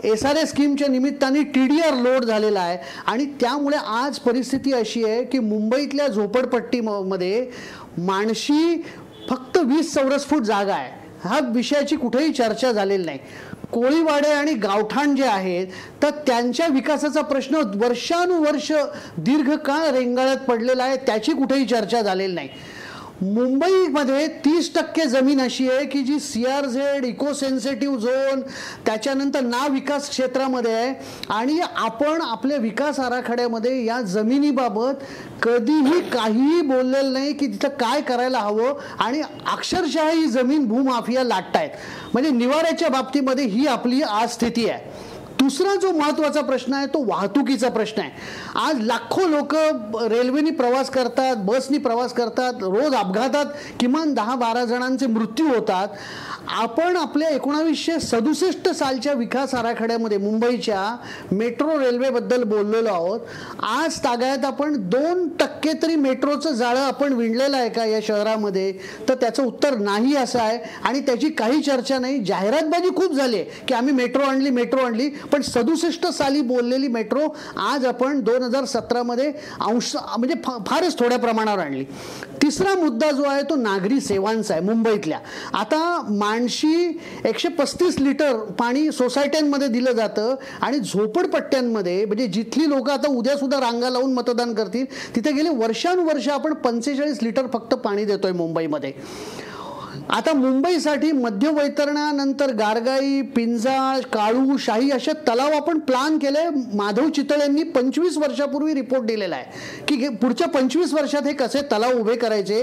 SRA स्कीमच्या निमित्ताने TDR लोड झालेला आहे आणि त्यामुळे आज परिस्थिती अशी आहे की मुंबईतल्या झोपडपट्टीमध्ये माणशी फक्त 20 चौरस फूट जागा आहे. ह्या विषयाची कुठेही चर्चा झालेली नाही. कोळीवाडे आणि गावठाण जे आहेत तर त्यांच्या विकासाचा प्रश्न वर्षानुवर्ष दीर्घकाळ रेंगाळत पडलेला आहे, त्याची कुठेही चर्चा झालेली नाही. मुंबईमध्ये 30% जमीन अशी आहे की जी CRZ, इको सेन्सिटिव्ह झोन, त्याच्यानंतर विकास क्षेत्रामध्ये आहे आणि आपण आपल्या विकास आराखड्यामध्ये या जमिनीबाबत कधीही काहीही बोललेलं नाही की तिथं काय करायला हवं. आणि अक्षरशः ही जमीन भूमाफिया लाटतायत. म्हणजे निवाऱ्याच्या बाबतीमध्ये ही आपली आज स्थिती आहे. दुसरा जो महत्त्वाचा प्रश्न आहे तो वाहतुकीचा प्रश्न आहे. आज लाखो लोक रेल्वेनी प्रवास करतात, बसनी प्रवास करतात, रोज अपघातात किमान 10-12 जणांचे मृत्यू होतात. आपण आपल्या 1967 सालच्या विकास आराखड्यामध्ये मुंबईच्या मेट्रो रेल्वेबद्दल बोललेलो आहोत. आज तागायत आपण 2% तरी मेट्रोचं जाळं आपण विणलेलं आहे का या शहरामध्ये? तर त्याचं उत्तर नाही असं आहे आणि त्याची काही चर्चा नाही. जाहिरातबाजी खूप झाली आहे की आम्ही मेट्रो आणली, पण 67 साली बोललेली मेट्रो आज आपण 2017 मध्ये म्हणजे फारच थोड्या प्रमाणावर आणली. तिसरा मुद्दा जो आहे तो नागरी सेवांचा आहे मुंबईतल्या. आता माणशी 135 लिटर पाणी सोसायट्यांमध्ये दिलं जातं आणि झोपडपट्ट्यांमध्ये म्हणजे जिथली लोक आता उद्या सुद्धा रांगा लावून मतदान करतील तिथे गेले वर्षानुवर्ष आपण 45 लिटर फक्त पाणी देतोय मुंबईमध्ये. आता मुंबईसाठी मध्य वैतरणानंतर गारगाई, पिंजाळ, काळू, शाही अशा तलाव आपण प्लॅन केले. माधव चितळ यांनी 25 वर्षापूर्वी रिपोर्ट दिलेला आहे की पुढच्या 25 वर्षात हे कसे तलाव उभे करायचे.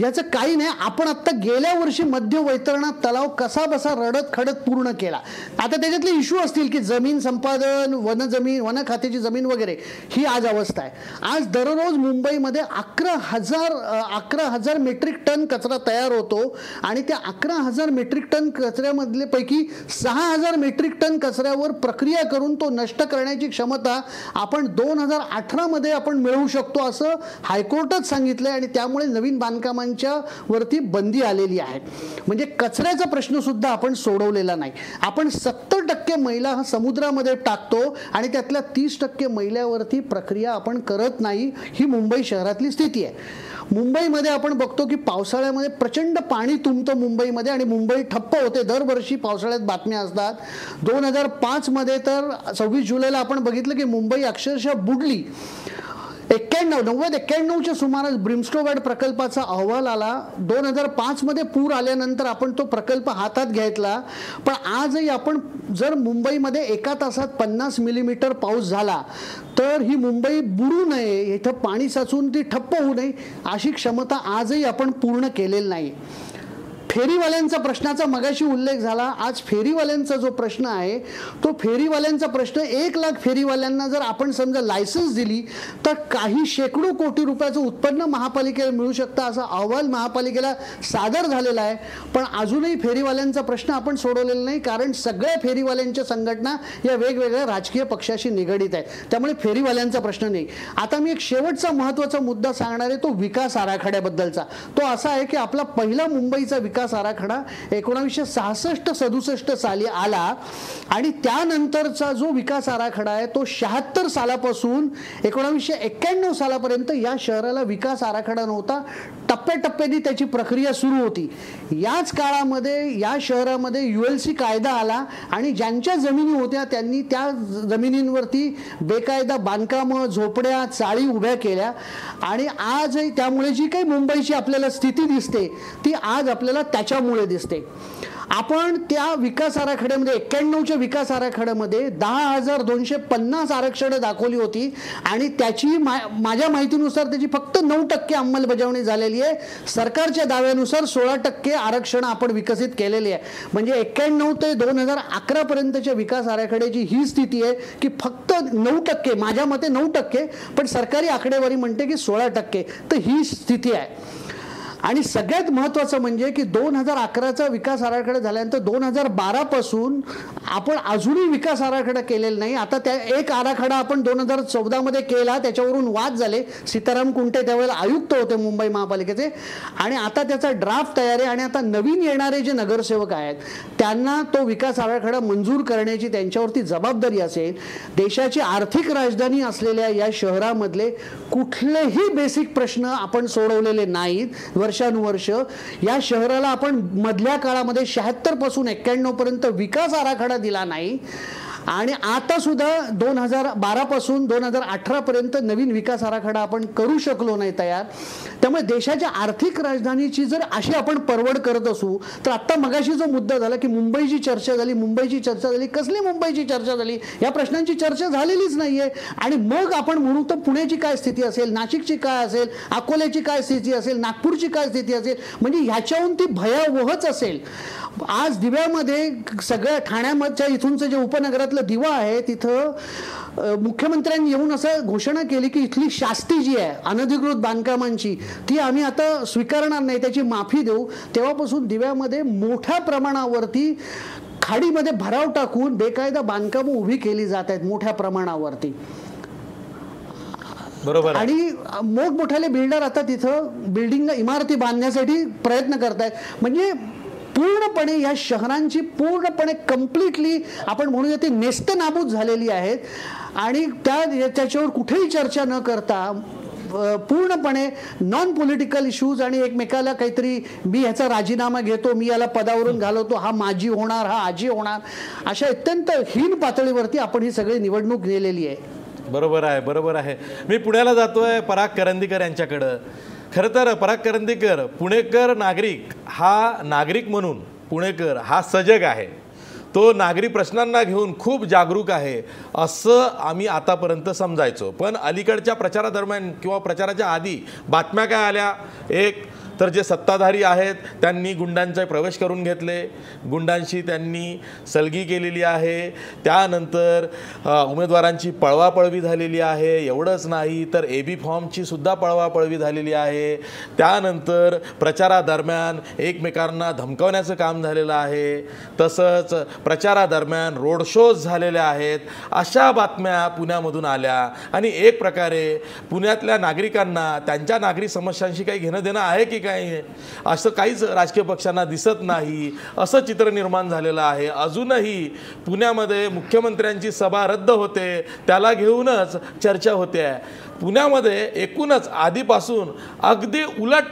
याचं काही नाही. आपण आता गेल्या वर्षी मध्य वैतरणात तलाव कसा बसा रडत खडत पूर्ण केला. आता त्याच्यातले इश्यू असतील की जमीन संपादन, वन खात्याची जमीन वगैरे, ही आज अवस्था आहे. आज दररोज मुंबईमध्ये 11,000 मेट्रिक टन कचरा तयार होतो आणि त्या 11,000 मेट्रिक टन कचऱ्यामधले पैकी 6,000 मेट्रिक टन कचऱ्यावर प्रक्रिया करून तो नष्ट करण्याची क्षमता आपण 2018 मध्ये आपण मिळवू शकतो असं हायकोर्टात सांगितलंय आणि त्यामुळे नवीन बांधकामांच्या वरती बंदी आलेली आहे. म्हणजे कचऱ्याचा प्रश्न सुद्धा आपण सोडवलेला नाही. आपण 70% मैला हा समुद्रामध्ये टाकतो आणि त्यातल्या 30% मैल्यावरती प्रक्रिया आपण करत नाही. ही मुंबई शहरातली स्थिती आहे. मुंबईमध्ये आपण बघतो की पावसाळ्यामध्ये प्रचंड पाणी तुंबतं मुंबईमध्ये आणि मुंबई ठप्प होते. दरवर्षी पावसाळ्यात बातम्या असतात. 2005 मध्ये तर 26 जुलैला आपण बघितलं की मुंबई अक्षरशः बुडली. 91-91च्या सुमारास ब्रिमस्टोवॅड प्रकल्पाचा अहवाल आला. 2005 मध्ये पूर आल्यानंतर आपण तो प्रकल्प हातात घेतला. पण आजही आपण जर मुंबईमध्ये एका तासात 50 मिलीमीटर पाऊस झाला तर ही मुंबई बुडू नये, इथं पाणी साचून ती ठप्प होऊ नये अशी क्षमता आजही आपण पूर्ण केलेली नाही. फेरीवाल्यांचा प्रश्नाचा मगाशी उल्लेख झाला. आज फेरीवाल्यांचा जो प्रश्न आहे तो फेरीवाल्यांचा प्रश्न 1 लाख फेरीवाल्यांना जर आपण समजा लायसन्स दिली तर काही शेकडो कोटी रुपयाचं उत्पन्न महापालिकेला मिळू शकतं असा अहवाल महापालिकेला सादर झालेला आहे. पण अजूनही फेरीवाल्यांचा प्रश्न आपण सोडवलेला नाही, कारण सगळ्या फेरीवाल्यांच्या संघटना या वेगवेगळ्या राजकीय पक्षाशी निगडीत आहेत. त्यामुळे फेरीवाल्यांचा प्रश्न नाही. आता मी एक शेवटचा महत्त्वाचा मुद्दा सांगणार आहे, तो विकास आराखड्याबद्दलचा. तो असा आहे की आपला पहिला मुंबईचा विकास आराखडा 1966-67 साली आला आणि त्यानंतरचा जो विकास आराखडा आहे तो 76 सालापासून 1991 सालापर्यंत या शहराला विकास आराखडा नव्हता. टप्प्याटप्प्याने त्याची प्रक्रिया सुरू होती. याच काळामध्ये या शहरामध्ये ULC कायदा आला आणि ज्यांच्या जमिनी होत्या त्यांनी त्या जमिनींवरती बेकायदा बांधकामं, झोपड्या, चाळी उभ्या केल्या आणि आजही त्यामुळे जी काही मुंबईची आपल्याला स्थिती दिसते ती आज आपल्याला त्याच्यामुळे दिसते. आपण त्या विकास आराखड्यामध्ये 91च्या विकास आराखड्यामध्ये 10,250 आरक्षणं दाखवली होती आणि त्याची माझ्या माहितीनुसार त्याची फक्त 9% अंमलबजावणी झालेली आहे. सरकारच्या दाव्यानुसार 16% आरक्षणं आपण विकसित केलेली आहे. म्हणजे 91 ते 2011 पर्यंतच्या विकास आराखड्याची ही स्थिती आहे की फक्त 9%, माझ्या मते 9%, पण सरकारी आकडेवारी म्हणते की 16%. तर ही स्थिती आहे. आणि सगळ्यात महत्त्वाचं म्हणजे की 2011चा विकास आराखडा झाल्यानंतर 2012 पासून आपण अजूनही विकास आराखडा केलेला नाही. आता त्या एक आराखडा आपण 2014 मध्ये केला, त्याच्यावरून वाद झाले. सीताराम कुंटे त्यावेळेला आयुक्त होते मुंबई महापालिकेचे आणि आता त्याचा ड्राफ्ट तयार आहे आणि आता नवीन येणारे जे नगरसेवक आहेत त्यांना तो विकास आराखडा मंजूर करण्याची त्यांच्यावरती जबाबदारी असेल. देशाची आर्थिक राजधानी असलेल्या या शहरामधले कुठलेही बेसिक प्रश्न आपण सोडवलेले नाहीत. वर्षानुवर्ष या शहराला आपण मधल्या काळामध्ये 76 पासून 91 पर्यंत विकास आराखडा दिला नाही आणि आता सुद्धा 2012 पासून 2018 पर्यंत नवीन विकास आराखडा आपण करू शकलो नाही तयार. त्यामुळे देशाच्या आर्थिक राजधानीची जर अशी आपण परवड करत असू तर आता मगाशी जो मुद्दा झाला की मुंबईची चर्चा झाली, कसली मुंबईची चर्चा झाली? या प्रश्नांची चर्चा झालेलीच नाहीये. आणि मग आपण म्हणू तर पुण्याची काय स्थिती असेल, नाशिकची काय असेल, अकोल्याची काय स्थिती असेल, नागपूरची काय स्थिती असेल, म्हणजे ह्याच्याहून ती भयावहच असेल. आज दिव्यामध्ये सगळ्या ठाण्यामधच्या इथूनचं जे उपनगरातलं दिवा आहे तिथं मुख्यमंत्र्यांनी येऊन असं घोषणा केली की इथली शास्ती जी आहे अनधिकृत बांधकामांची ती आम्ही आता स्वीकारणार नाही, त्याची माफी देऊ. तेव्हापासून दिव्यामध्ये मोठ्या प्रमाणावरती खाडीमध्ये भराव टाकून बेकायदा बांधकामं उभी केली जात आहेत मोठ्या प्रमाणावरती. बरोबर. आणि मोठमोठाले बिल्डर आता तिथं बिल्डिंग इमारती बांधण्यासाठी प्रयत्न करतायत. म्हणजे पूर्णपणे या शहरांची पूर्णपणे कम्प्लिटली आपण म्हणूया ती नेस्तनाबूत झालेली आहेत आणि त्याच्यावर कुठेही चर्चा न करता पूर्णपणे नॉन पॉलिटिकल इश्यूज आणि एकमेकाला काहीतरी मी ह्याचा राजीनामा घेतो, मी याला पदावरून घालवतो, हा माजी होणार, हा आजी होणार, अशा अत्यंत हीन पातळीवरती आपण ही सगळी निवडणूक गेलेली आहे. बरोबर आहे, बरोबर आहे. मी पुण्याला जातोय पराग करंदीकर यांच्याकडं. खरं तर पराग करंदीकर, पुणेकर नागरिक हा नागरिक म्हणून पुणेकर हा सजग आहे, तो नागरी प्रश्नांना घेऊन खूप जागरूक आहे असं आम्ही आतापर्यंत समजायचो. पण अलीकडच्या प्रचारादरम्यान किंवा प्रचाराच्या आधी बातम्या काय आल्या, एक तर जे सत्ताधारी आहेत त्यांनी गुंडांचे प्रवेश करून घेतले, गुंडांशी त्यांनी सलगी केलेली आहे, त्यानंतर उमेदवारांची पळवापळवी झालेली आहे. एवढंच नाही तर AB फॉर्मची सुद्धा पळवापळवी झालेली आहे. त्यानंतर प्रचारादरम्यान एकमेकांना धमकावण्याचं काम झालेलं आहे. तसंच प्रचारादरम्यान रोड शोज झालेले आहेत. अशा बातम्या पुण्यामधून आल्या आणि एक प्रकारे पुण्यातल्या नागरिकांना त्यांच्या नागरिक समस्यांशी काही घेणं देणं आहे की काय असं काहीच राजकीय पक्षांना दिसत नाही असं चित्र निर्माण झालेलं आहे. अजूनही पुण्यामध्ये मुख्यमंत्र्यांची सभा रद्द होते, त्याला घेऊनच चर्चा होते. पुण्यामध्ये एकूणच आधीपासून अगदी उलट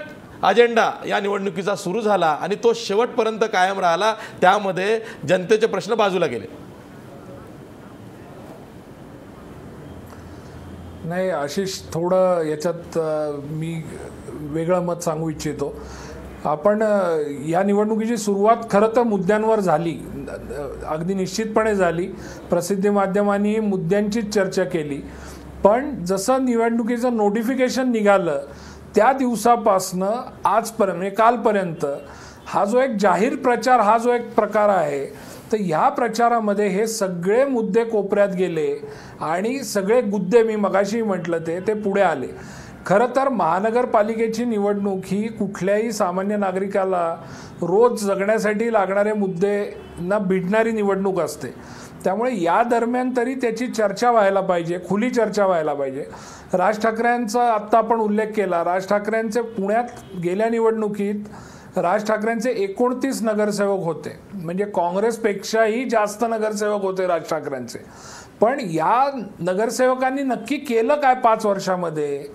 अजेंडा या निवडणुकीचा सुरू झाला आणि तो शेवटपर्यंत कायम राहिला. त्यामध्ये जनतेचे प्रश्न बाजूला गेले. नाही आशिष, थोडं याच्यात मी वेगळं मत सांगू इच्छितो. आपण या निवडणुकीची सुरुवात खरं तर मुद्द्यांवर झाली, अगदी निश्चितपणे झाली. प्रसिद्धी माध्यमांनी मुद्द्यांचीच चर्चा केली. पण जसं निवडणुकीचं नोटिफिकेशन निघालं त्या दिवसापासनं आजपर्यंत म्हणजे कालपर्यंत हा जो एक जाहीर प्रचार हा जो एक प्रकार आहे, तर ह्या प्रचारामध्ये हे सगळे मुद्दे कोपऱ्यात गेले आणि सगळे गुद्दे मी मगाशी म्हटलं ते पुढे आले. खरं तर महानगरपालिकेची निवडणूक ही कुठल्याही सामान्य नागरिकाला रोज जगण्यासाठी लागणारे मुद्देंना भिडणारी निवडणूक असते. त्यामुळे या दरम्यान तरी त्याची चर्चा व्हायला पाहिजे, खुली चर्चा व्हायला पाहिजे. राज ठाकरेंचा आत्ता आपण उल्लेख केला. राज ठाकरेंचे पुण्यात गेल्या निवडणुकीत राज ठाकरेंचे 29 नगरसेवक होते, म्हणजे काँग्रेसपेक्षाही जास्त नगरसेवक होते राज ठाकरेंचे. पण या नगरसेवकांनी नक्की केलं काय 5 वर्षामध्ये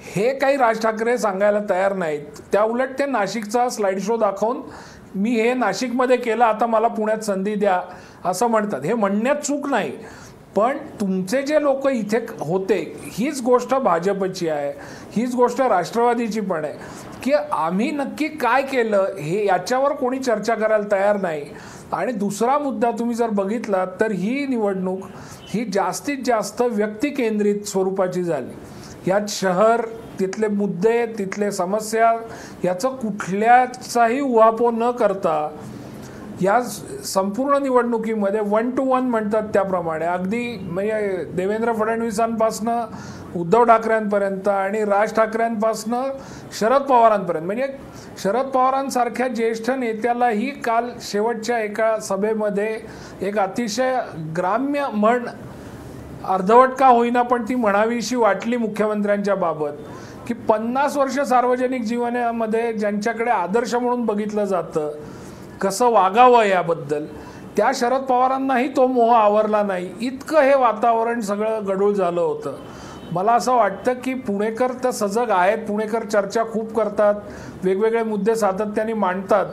हे काही राज ठाकरे सांगायला तयार नाहीत. त्या उलट ते नाशिकचा स्लाइड शो दाखवून मी हे नाशिकमध्ये केलं, आता मला पुण्यात संधी द्या असं म्हणतात. हे म्हणण्यात चूक नाही, पण तुमचे जे लोक इथे होते हीच गोष्ट भाजपची आहे, हीच गोष्ट राष्ट्रवादीची पण आहे की आम्ही नक्की काय केलं हे याच्यावर कोणी चर्चा करायला तयार नाही. आणि दुसरा मुद्दा तुम्ही जर बघितला तर ही निवडणूक ही जास्तीत जास्त व्यक्तिकेंद्रित स्वरूपाची झाली. यात शहर, तिथले मुद्दे, तिथले समस्या याचं कुठल्याचाही उहापोह न करता या संपूर्ण निवडणुकीमध्ये 1 to 1 म्हणतात त्याप्रमाणे अगदी म्हणजे देवेंद्र फडणवीसांपासनं उद्धव ठाकरेंपर्यंत आणि राज ठाकरेंपासनं शरद पवारांपर्यंत, म्हणजे शरद पवारांसारख्या ज्येष्ठ नेत्यालाही काल शेवटच्या एका सभेमध्ये एक अतिशय ग्राम्य म्हण अर्धवट का होईना पण ती म्हणावीशी वाटली मुख्यमंत्र्यांच्या बाबत की 50 वर्ष सार्वजनिक जीवनामध्ये ज्यांच्याकडे आदर्श म्हणून बघितलं जातं कसं वागावं याबद्दल, त्या शरद पवारांनाही तो मोह आवरला नाही. इतकं हे वातावरण सगळं गढूळ झालं होतं. मला असं वाटतं की पुणेकर तर सजग आहेत, पुणेकर चर्चा खूप करतात, वेगवेगळे मुद्दे सातत्याने मांडतात.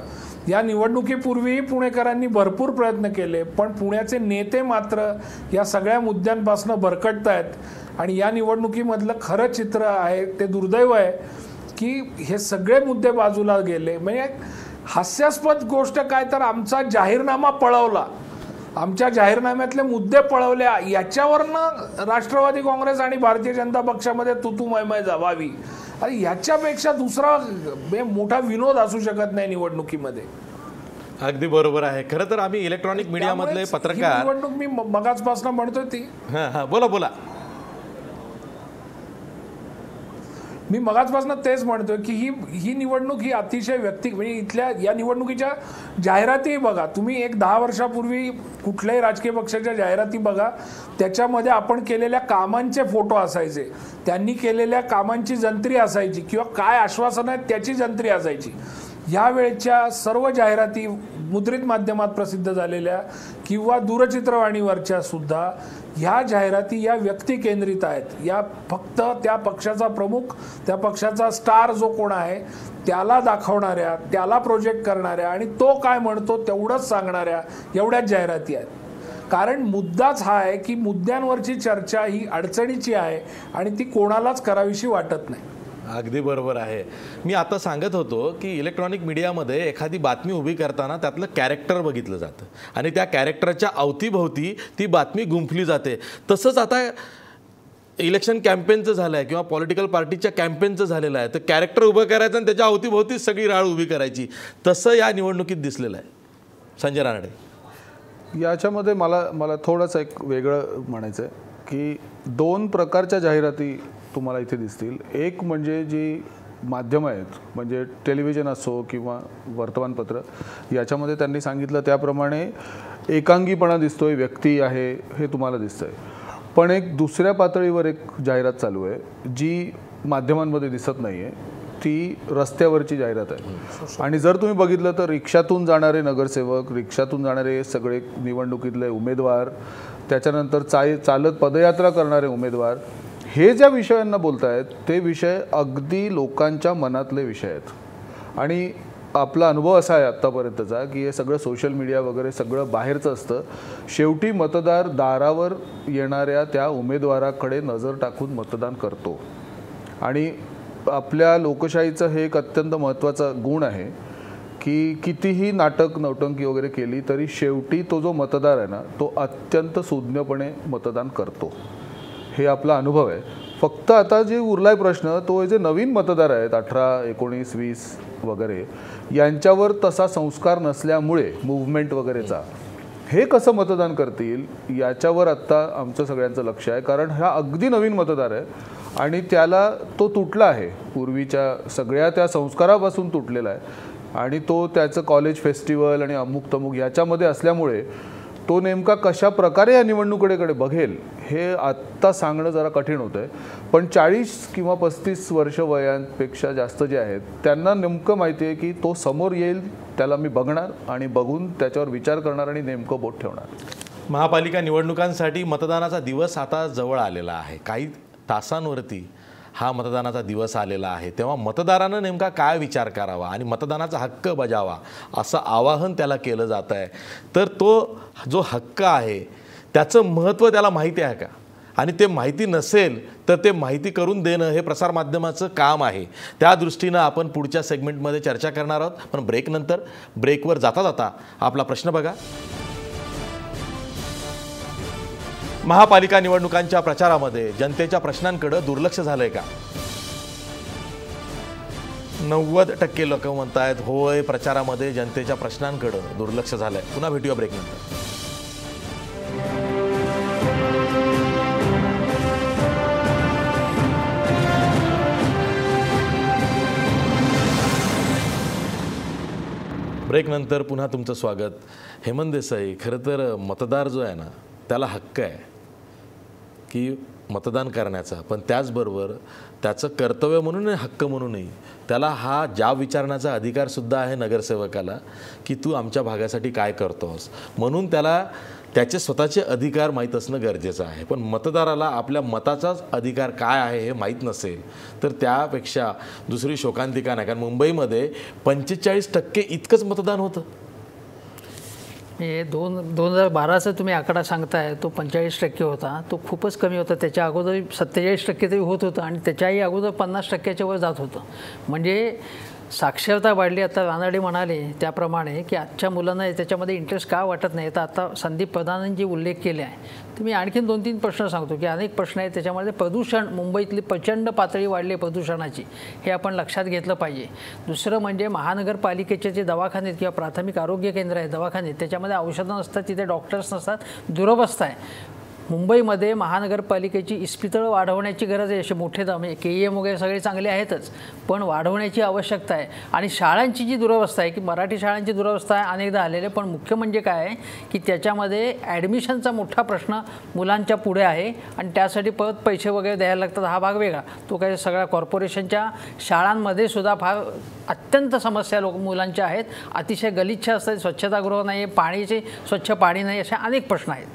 या निवडणुकीपूर्वीही पुणेकरांनी भरपूर प्रयत्न केले, पण पुण्याचे नेते मात्र या सगळ्या मुद्द्यांपासून भरकटत आहेत. आणि या निवडणुकीमधलं खरं चित्र आहे ते दुर्दैव आहे की हे सगळे मुद्दे बाजूला गेले. म्हणजे हास्यास्पद गोष्ट काय तर आमचा जाहीरनामा पळवला, आमच्या जाहीरनाम्यातले मुद्दे पळवले, याच्यावरनं राष्ट्रवादी काँग्रेस आणि भारतीय जनता पक्षामध्ये तुतुमयमय व्हावी. आणि याच्यापेक्षा दुसरा मोठा विनोद असू शकत नाही निवडणुकीमध्ये. अगदी बरोबर आहे. खरं तर आम्ही इलेक्ट्रॉनिक मीडियामधले पत्रकार निवडणूक मी मगाचपासून म्हणतोय ती बोला मी मगाचपासून तेच म्हणतोय की ही निवडणूक ही अतिशय म्हणजे इथल्या या निवडणुकीच्या जाहिराती बघा तुम्ही, एक 10 वर्षापूर्वी कुठल्याही राजकीय पक्षाच्या जाहिराती बघा, त्याच्यामध्ये आपण केलेल्या कामांचे फोटो असायचे, त्यांनी केलेल्या कामांची जंत्री असायची किंवा काय आश्वासन आहेत त्याची जंत्री असायची. यावेळच्या सर्व जाहिराती मुद्रित माध्यमात प्रसिद्ध झालेल्या किंवा दूरचित्रवाणीवरच्या सुद्धा ह्या जाहिराती या व्यक्ती केंद्रित आहेत. या फक्त त्या पक्षाचा प्रमुख, त्या पक्षाचा स्टार जो कोण आहे त्याला दाखवणाऱ्या, त्याला प्रोजेक्ट करणाऱ्या आणि तो काय म्हणतो तेवढंच सांगणाऱ्या एवढ्याच जाहिराती आहेत. कारण मुद्दाच हा आहे की मुद्द्यांवरची चर्चा ही अडचणीची आहे आणि ती कोणालाच करावीशी वाटत नाही. अगदी बरोबर आहे. मी आता सांगत होतो की इलेक्ट्रॉनिक मीडियामध्ये एखादी बातमी उभी करताना त्यातलं कॅरेक्टर बघितलं जातं आणि त्या कॅरेक्टरच्या अवतीभोवती ती बातमी गुंफली जाते. तसंच आता इलेक्शन कॅम्पेनचं झालं आहे किंवा पॉलिटिकल पार्टीच्या कॅम्पेनचं झालेलं आहे, तर कॅरेक्टर उभं करायचं आणि त्याच्या अवतीभोवतीच सगळी राळ उभी करायची, तसं या निवडणुकीत दिसलेलं आहे. संजय रानडे, याच्यामध्ये मला थोडंसं एक वेगळं म्हणायचं आहे की 2 प्रकारच्या जाहिराती तुम्हाला इथे दिसतील. एक म्हणजे जी माध्यमं आहेत, म्हणजे टेलिव्हिजन असो किंवा वर्तमानपत्र, याच्यामध्ये त्यांनी सांगितलं त्याप्रमाणे एकांगीपणा दिसतोय, व्यक्ती आहे हे तुम्हाला दिसतंय. पण एक दुसऱ्या पातळीवर एक जाहिरात चालू आहे जी माध्यमांमध्ये दिसत नाही आहे, ती रस्त्यावरची जाहिरात आहे. आणि जर तुम्ही बघितलं तर रिक्षातून जाणारे नगरसेवक, रिक्षातून जाणारे सगळे निवडणुकीतले उमेदवार, त्याच्यानंतर चालत पदयात्रा करणारे उमेदवार, हे ज्या विषयांना बोलतायत ते विषय अगदी लोकांच्या मनातले विषय आहेत. आणि आपला अनुभव असा आहे आत्तापर्यंतचा की हे सगळं सोशल मीडिया वगैरे सगळं बाहेरचं असतं. शेवटी मतदार दारावर येणाऱ्या त्या उमेदवाराकडे नजर टाकून मतदान करतो. आणि आपल्या लोकशाहीचं हे एक अत्यंत महत्त्वाचा गुण आहे की कितीही नाटक नौटंकी वगैरे केली तरी शेवटी तो जो मतदार आहे ना, तो अत्यंत सुज्ञपणे मतदान करतो. हे आपला अनुभव आहे. फक्त आता जे उरलाय प्रश्न, तो जे नवीन मतदार आहेत 18, 19, 20 वगैरे, यांच्यावर तसा संस्कार नसल्यामुळे मूव्हमेंट वगैरेचा, हे कसं मतदान करतील याच्यावर आत्ता आमचं सगळ्यांचं लक्ष आहे. कारण हा अगदी नवीन मतदार आहे आणि त्याला तो तुटला आहे, पूर्वीच्या सगळ्या त्या संस्कारापासून तुटलेला आहे आणि तो त्याचं कॉलेज फेस्टिवल आणि अमुक तमुक याच्यामध्ये असल्यामुळे तो नेमका कशा प्रकारे या निवडणुकीकडे बघेल हे आत्ता सांगणं जरा कठीण होतं आहे. पण 40 किंवा 35 वर्ष वयांपेक्षा जास्त जे आहेत त्यांना नेमकं माहिती आहे की तो समोर येईल, त्याला मी बघणार आणि बघून त्याच्यावर विचार करणार आणि नेमकं बोट ठेवणार. महापालिका निवडणुकांसाठी मतदानाचा दिवस आता जवळ आलेला आहे. काही तासांवरती हा मतदानाचा दिवस आलेला आहे. तेव्हा मतदारानं नेमका काय विचार करावा आणि मतदानाचा हक्क बजावा असं आवाहन त्याला केलं जात आहे. तर तो जो हक्क आहे त्याचं महत्त्व त्याला माहिती आहे का? आणि ते माहिती नसेल तर ते माहिती करून देणं हे प्रसारमाध्यमाचं काम आहे. त्या दृष्टीनं आपण पुढच्या सेगमेंटमध्ये चर्चा करणार आहोत. पण ब्रेकनंतर, ब्रेकवर जाता जाता आपला प्रश्न बघा. महापालिका निवडणुकांच्या प्रचारामध्ये जनतेच्या प्रश्नांकडे दुर्लक्ष झालंय का? 90% लोक म्हणतायत होय, प्रचारामध्ये जनतेच्या प्रश्नांकडे दुर्लक्ष झालंय. पुन्हा भेटूया ब्रेकनंतर. ब्रेकनंतर पुन्हा तुमचं स्वागत. हेमंत देसाई, खरं तर मतदार जो आहे ना त्याला हक्क आहे की मतदान करण्याचा, पण त्याचबरोबर त्याचं कर्तव्य म्हणून हक्क म्हणूनही त्याला हा जाब विचारण्याचा अधिकारसुद्धा आहे नगरसेवकाला की तू आमच्या भागासाठी काय करतोस. म्हणून त्याला त्याचे स्वतःचे अधिकार माहीत असणं गरजेचं आहे. पण मतदाराला आपल्या मताचाच अधिकार काय आहे हे माहीत नसेल तर त्यापेक्षा दुसरी शोकांतिका नाही. कारण मुंबईमध्ये 45% इतकंच मतदान होतं. हे 2012चा तुम्ही आकडा सांगताय, तो 45% होता. तो खूपच कमी होता. त्याच्या अगोदर 47% तरी होत होतं आणि त्याच्याही अगोदर 50%च्या वर जात होतं. म्हणजे साक्षरता वाढली. आता रानडे म्हणाले त्याप्रमाणे की आजच्या मुलांना त्याच्यामध्ये इंटरेस्ट का वाटत नाही. तर आता संदीप प्रधानांनी जे उल्लेख केले आहे, तर मी आणखीन 2-3 प्रश्न सांगतो की अनेक प्रश्न आहेत त्याच्यामध्ये. प्रदूषण, मुंबईतली प्रचंड पातळी वाढली आहे प्रदूषणाची, हे आपण लक्षात घेतलं पाहिजे. दुसरं म्हणजे महानगरपालिकेचे जे दवाखाने किंवा प्राथमिक आरोग्य केंद्र आहे, दवाखाने, त्याच्यामध्ये औषधं नसतात, तिथे डॉक्टर्स नसतात, दुरवस्था आहे. मुंबईमध्ये महानगरपालिकेची इस्पितळं वाढवण्याची गरज आहे. असे मोठे म्हणजे KEM वगैरे सगळे चांगले आहेतच, पण वाढवण्याची आवश्यकता आहे. आणि शाळांची जी दुरवस्था आहे की मराठी शाळांची दुरवस्था आहे अनेकदा आलेले. पण मुख्य म्हणजे काय आहे की त्याच्यामध्ये ॲडमिशनचा मोठा प्रश्न मुलांच्या पुढे आहे आणि त्यासाठी परत पैसे वगैरे द्यायला लागतात. हा भाग वेगळा. तो काही सगळ्या कॉर्पोरेशनच्या शाळांमध्ये सुद्धा फार अत्यंत समस्या मुलांच्या आहेत. अतिशय गलिच्छ असतात, स्वच्छतागृह नाही आहे, पाणीचे स्वच्छ पाणी नाही, अशा अनेक प्रश्न आहेत.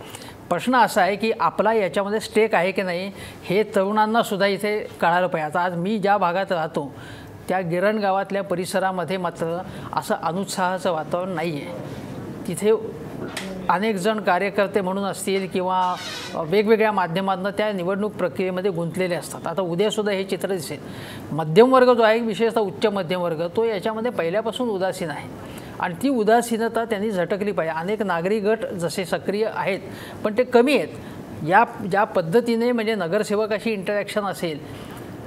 प्रश्न असा आहे की आपला याच्यामध्ये स्टेक आहे की नाही हे तरुणांनासुद्धा इथे कळालं पाहिजे. आता आज मी ज्या भागात राहतो त्या गिरण गावातल्या परिसरामध्ये मात्र असं अनुत्साहाचं वातावरण नाही आहे. तिथे अनेक जण कार्यकर्ते म्हणून असतील किंवा वेगवेगळ्या माध्यमातून त्या निवडणूक प्रक्रियेमध्ये गुंतलेले असतात. आता उद्यासुद्धा हे चित्र दिसेल. मध्यमवर्ग जो आहे, विशेषतः उच्च मध्यमवर्ग, तो याच्यामध्ये पहिल्यापासून उदासीन आहे आणि ती उदासीनता त्यांनी झटकली पाहिजे. अनेक नागरी गट जसे सक्रिय आहेत पण ते कमी आहेत. ज्या पद्धतीने म्हणजे नगरसेवकाशी इंटरॅक्शन असेल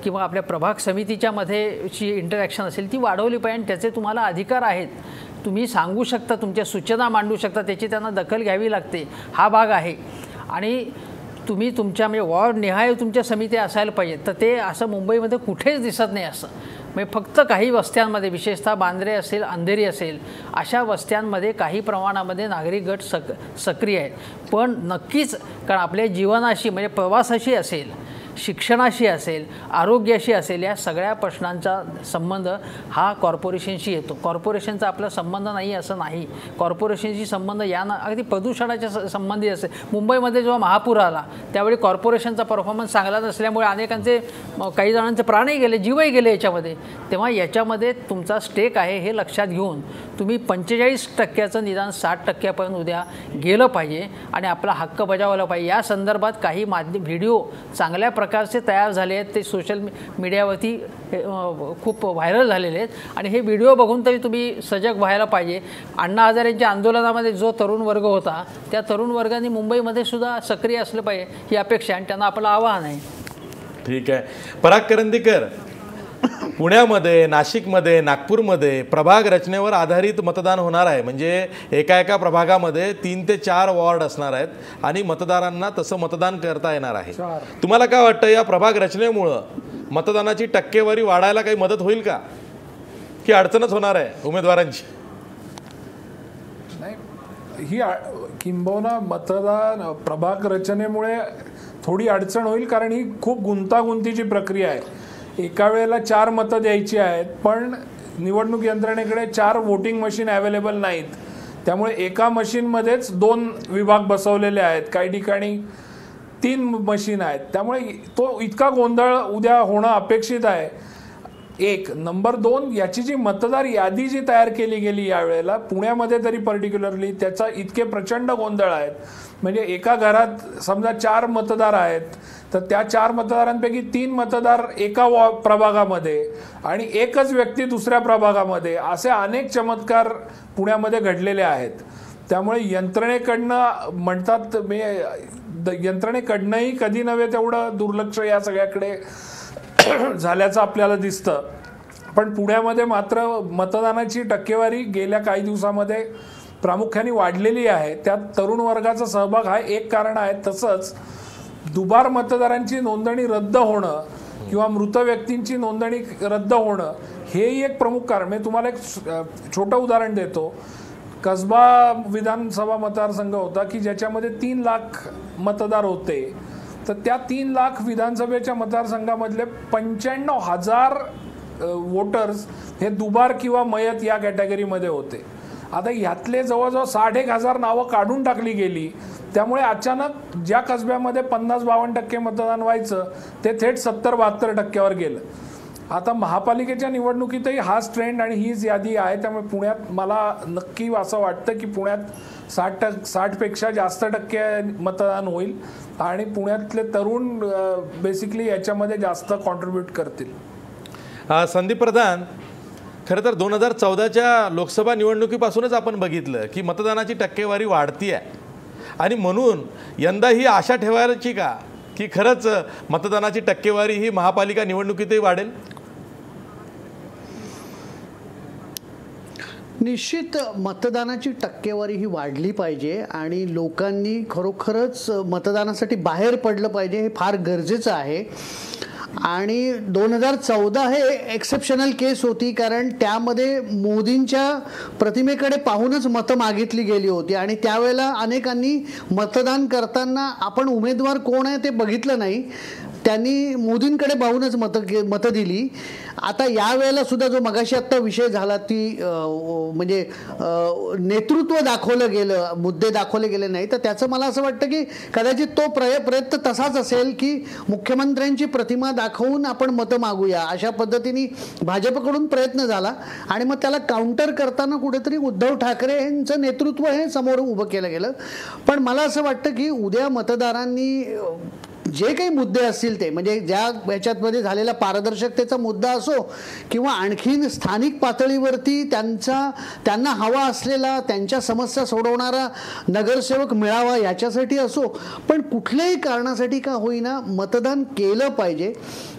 किंवा आपल्या प्रभाग समितीच्या मध्येची इंटरॅक्शन असेल ती वाढवली पाहिजे आणि त्याचे तुम्हाला अधिकार आहेत. तुम्ही सांगू शकता, तुमच्या सूचना मांडू शकता, त्याची त्यांना दखल घ्यावी लागते, हा भाग आहे. आणि तुम्ही तुमच्या म्हणजे वॉर्ड निहाय तुमच्या समित्या असायला पाहिजेत. तर ते असं मुंबईमध्ये कुठेच दिसत नाही. असं म्हणजे फक्त काही वस्त्यांमध्ये, विशेषतः बांद्रे असेल, अंधेरी असेल, अशा वस्त्यांमध्ये काही प्रमाणामध्ये नागरिक गट सक्रिय आहेत. पण नक्कीच कारण आपल्या जीवनाशी म्हणजे प्रवासाशी असेल, शिक्षणाशी असेल, आरोग्याशी असेल, या सगळ्या प्रश्नांचा संबंध हा कॉर्पोरेशनशी येतो. कॉर्पोरेशनचा आपला संबंध नाही असं नाही. कॉर्पोरेशनशी संबंध अगदी प्रदूषणाच्या संबंधित असेल. मुंबईमध्ये जेव्हा महापूर आला त्यावेळी कॉर्पोरेशनचा परफॉर्मन्स चांगला नसल्यामुळे अनेकांचे, काही जणांचे प्राणही गेले, जीवही गेले याच्यामध्ये. तेव्हा याच्यामध्ये तुमचा स्टेक आहे हे लक्षात घेऊन तुम्ही 45% निदान 60% उद्या गेलं पाहिजे आणि आपला हक्क बजावला पाहिजे. या संदर्भात काही व्हिडिओ चांगल्या प्रकारचे तयार झाले आहेत. ते सोशल मीडियावरती खूप व्हायरल झालेले आहेत आणि हे व्हिडिओ बघून तरी तुम्ही सजग व्हायला पाहिजे. अण्णा हजारेंच्या आंदोलनामध्ये जो तरुण वर्ग होता त्या तरुण वर्गाने मुंबईमध्ये सुद्धा सक्रिय असलं पाहिजे ही अपेक्षा आणि त्यांना आपलं आवाहन आहे. ठीक आहे. पराग करंदीकर, पुण्यामध्ये, नाशिकमध्ये, नागपूरमध्ये प्रभाग रचनेवर आधारित मतदान होणार आहे. म्हणजे एका प्रभागामध्ये 3 ते 4 वॉर्ड असणार आहेत आणि मतदारांना तसं मतदान करता येणार आहे. तुम्हाला काय वाटतं या प्रभाग रचनेमुळं मतदानाची टक्केवारी वाढायला काही मदत होईल का, की अडचणच होणार आहे उमेदवारांची? नाही, ही किंबहुना मतदान प्रभाग रचनेमुळे थोडी अडचण होईल कारण ही खूप गुंतागुंतीची प्रक्रिया आहे. एका वेळेला 4 मतं द्यायची आहेत पण निवडणूक यंत्रणेकडे 4 वोटिंग मशीन अवेलेबल नाहीत. त्यामुळे एका मशीनमध्येच 2 विभाग बसवलेले आहेत, काही ठिकाणी 3 मशीन आहेत. त्यामुळे तो इतका गोंधळ उद्या होणं अपेक्षित आहे. एक नंबर 2, याची जी मतदार यादी जी तयार केली गेली यावेळेला पुण्यामध्ये तरी पर्टिक्युलरली त्याचा इतके प्रचंड गोंधळ आहेत. म्हणजे एका घरात समजा 4 मतदार आहेत तर त्या 4 मतदारांपैकी 3 मतदार एका प्रभागामध्ये आणि एकच व्यक्ती दुसऱ्या प्रभागामध्ये, असे अनेक चमत्कार पुण्यामध्ये घडलेले आहेत. त्यामुळे यंत्रणेकडनं म्हणतात, यंत्रणेकडनंही कधी नव्हे तेवढं दुर्लक्ष या सगळ्याकडे झाल्याचं आपल्याला दिसतं. पण पुण्यामध्ये मात्र मतदानाची टक्केवारी गेल्या काही दिवसामध्ये प्रामुख्याने वाढलेली आहे. त्यात तरुण वर्गाचा सहभाग हा एक कारण आहे. तसंच दुबार मतदारांची नोंदणी रद्द होणं किंवा मृत व्यक्तींची नोंदणी रद्द होणं हेही एक प्रमुख कारण. मी तुम्हाला एक छोटं उदाहरण देतो. कसबा विधानसभा मतदारसंघ होता की ज्याच्यामध्ये 3 लाख मतदार होते. तर त्या 3 लाख विधानसभेच्या मतदारसंघामधले 95,000 वोटर्स हे दुबार किंवा मयत या कॅटेगरीमध्ये होते. आता ह्यातले जवळजवळ 61,000 नावं काढून टाकली गेली. त्यामुळे अचानक ज्या कसब्यामध्ये 50-52% मतदान व्हायचं ते थेट 70-72% गेलं. आता महापालिकेच्या निवडणुकीतही हाच ट्रेंड आणि हीच यादी आहे. त्यामुळे पुण्यात मला नक्की असं वाटतं की पुण्यात 60पेक्षा जास्त टक्के मतदान होईल आणि पुण्यातले तरुण बेसिकली याच्यामध्ये जास्त कॉन्ट्रीब्यूट करतील. संदीप प्रधान, खरं तर 2014च्या लोकसभा निवडणुकीपासूनच आपण बघितलं की मतदानाची टक्केवारी वाढती आहे आणि म्हणून यंदा ही आशा ठेवायची का की खरंच मतदानाची टक्केवारी ही महापालिका निवडणुकीतही वाढेल? निश्चित मतदानाची टक्केवारी ही वाढली पाहिजे आणि लोकांनी खरोखरच मतदानासाठी बाहेर पडलं पाहिजे, हे फार गरजेचं आहे. आणि 2014 हे एक्सेप्शनल केस होती कारण त्यामध्ये मोदींच्या प्रतिमेकडे पाहूनच मतं मागितली गेली होती आणि त्यावेळेला अनेकांनी मतदान करताना आपण उमेदवार कोण आहे ते बघितलं नाही, त्यांनी मोदींकडे पाहूनच मतं दिली. आता यावेळेला सुद्धा जो मगाशी आत्ता विषय झाला ती म्हणजे नेतृत्व दाखवलं गेलं, मुद्दे दाखवले गेले नाही, तर त्याचं मला असं वाटतं की कदाचित तो प्रयत्न तसाच असेल की मुख्यमंत्र्यांची प्रतिमा दाखवून आपण मतं मागूया अशा पद्धतीने भाजपकडून प्रयत्न झाला आणि मग त्याला काउंटर करताना कुठेतरी उद्धव ठाकरे यांचं नेतृत्व हे समोर उभं केलं गेलं. पण मला असं वाटतं की उद्या मतदारांनी जे काही मुद्दे असतील ते, म्हणजे ज्या याच्यातमध्ये झालेला पारदर्शकतेचा मुद्दा असो किंवा आणखीन स्थानिक पातळीवरती त्यांना हवा असलेला त्यांच्या समस्या सोडवणारा नगरसेवक मिळावा याच्यासाठी असो, पण कुठल्याही कारणासाठी का होईना मतदान केलं पाहिजे.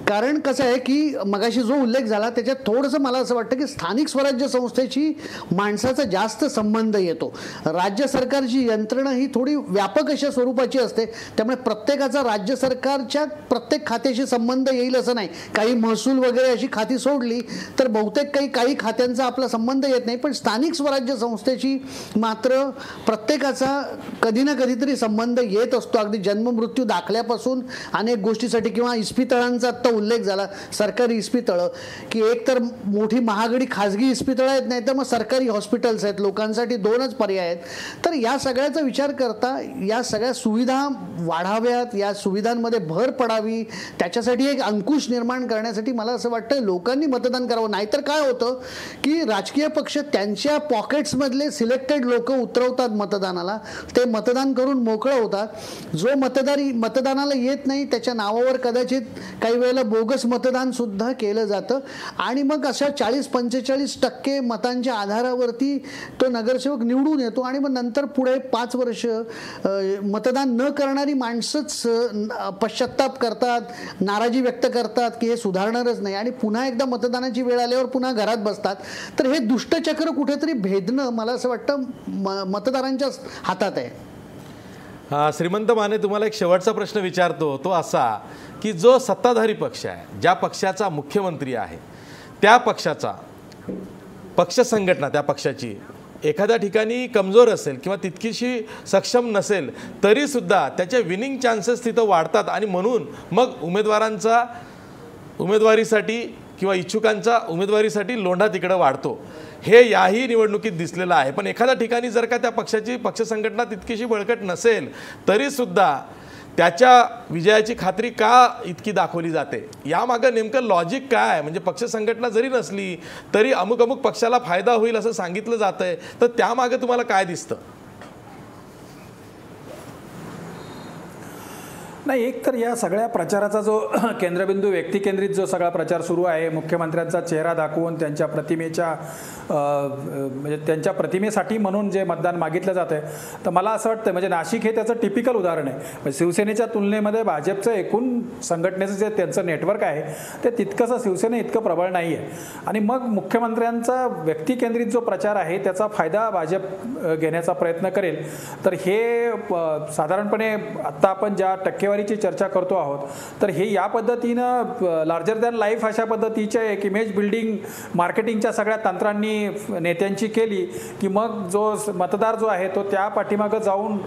कारण कसं आहे की मगाशी जो उल्लेख झाला त्याच्यात थोडंसं मला असं वाटतं की स्थानिक स्वराज्य संस्थेची माणसाचा जास्त संबंध येतो. राज्य सरकारची यंत्रणा ही थोडी व्यापक अशा स्वरूपाची असते, त्यामुळे प्रत्येकाचा राज्य सरकारच्या प्रत्येक खात्याशी संबंध येईल असं नाही. काही महसूल वगैरे अशी खाती सोडली तर बहुतेक काही खात्यांचा आपला संबंध येत नाही, पण स्थानिक स्वराज्य संस्थेची मात्र प्रत्येकाचा कधी ना कधीतरी संबंध येत असतो. अगदी जन्ममृत्यू दाखल्यापासून अनेक गोष्टीसाठी, किंवा इस्पितळांचा आत्ता उल्लेख झाला, सरकारी इस्पितळं, की एक तर मोठी महागडी खाजगी इस्पितळं आहेत, नाही तर मग सरकारी हॉस्पिटल्स आहेत. लोकांसाठी दोनच पर्याय आहेत. तर या सगळ्याचा विचार करता या सगळ्या सुविधा वाढाव्यात, या सुविधांमध्ये भर पडावी, त्याच्यासाठी एक अंकुश निर्माण करण्यासाठी मला असं वाटतं लोकांनी मतदान करावं. नाहीतर काय होतं की राजकीय पक्ष त्यांच्या पॉकेट्समधले सिलेक्टेड लोक उतरवतात मतदानाला, ते मतदान करून मोकळं होतात. जो मतदानाला येत नाही त्याच्या नावावर कदाचित काही वेळेला बोगस मतदान सुद्धा केलं जातं, आणि मग अशा 40-45% मतांच्या आधारावरती तो नगरसेवक निवडून येतो, आणि मग नंतर पुढे 5 वर्ष मतदान न करणारी माणसंच पश्चात्ताप करतात, नाराजी व्यक्त करतात की हे सुधारणारच नाही, आणि पुन्हा एकदा मतदानाची वेळ आल्यावर पुन्हा घरात बसतात. तर हे दुष्टचक्र कुठेतरी भेदणं मला असं वाटतं मतदारांच्या हातात आहे. श्रीमंत माने, तुम्हाला एक शेवटचा प्रश्न विचारतो, तो असा की जो सत्ताधारी पक्ष आहे, ज्या पक्षाचा मुख्यमंत्री आहे, त्या पक्षाचा पक्ष संघटना त्या पक्षाची एखाद्या ठिकाणी कमजोर असेल किंवा तितकीशी सक्षम नसेल तरीसुद्धा त्याचे विनिंग चान्सेस तिथं वाढतात, आणि म्हणून मग उमेदवारीसाठी किंवा इच्छुकांचा उमेदवारीसाठी लोंढा तिकडं वाढतो. हे याही निवडणुकीत दिसलेलं आहे. पण एखाद्या ठिकाणी जर का त्या पक्षाची पक्ष संघटना तितकीशी बळकट नसेल तरीसुद्धा त्याच्या विजयाची खात्री का इतकी दाखवली जाते, यामागं नेमकं लॉजिक काय आहे? म्हणजे पक्ष संघटना जरी नसली तरी अमुक अमुक पक्षाला फायदा होईल असं सांगितलं जातंय, तर त्यामागं तुम्हाला काय दिसतं? नाही, एक तर या सगळ्या प्रचाराचा जो केंद्रबिंदू व्यक्तिकेंद्रित जो सगळा प्रचार सुरू आहे, मुख्यमंत्र्यांचा चेहरा दाखवून त्यांच्या प्रतिमेच्या म्हणजे त्यांच्या प्रतिमेसाठी म्हणून जे मतदान मागितलं जातं आहे, तर मला असं वाटतं म्हणजे नाशिक हे त्याचं टिपिकल उदाहरण आहे. शिवसेनेच्या तुलनेमध्ये भाजपचं एकूण संघटनेचं जे त्यांचं नेटवर्क आहे ते तितकंसं शिवसेने इतकं प्रबळ नाही आहे, आणि मग मुख्यमंत्र्यांचा व्यक्तिकेंद्रित जो प्रचार आहे त्याचा फायदा भाजप घेण्याचा प्रयत्न करेल. तर हे साधारणपणे आत्ता आपण ज्या टक्केवारीची चर्चा करतो आहोत, तर हे या पद्धतीनं लार्जर दॅन लाईफ अशा पद्धतीच्या एक इमेज बिल्डिंग मार्केटिंगच्या सगळ्या तंत्रांनी नेत्यांची केली की मग जो मतदार जो आहे तो त्या पाठीमागं जाऊन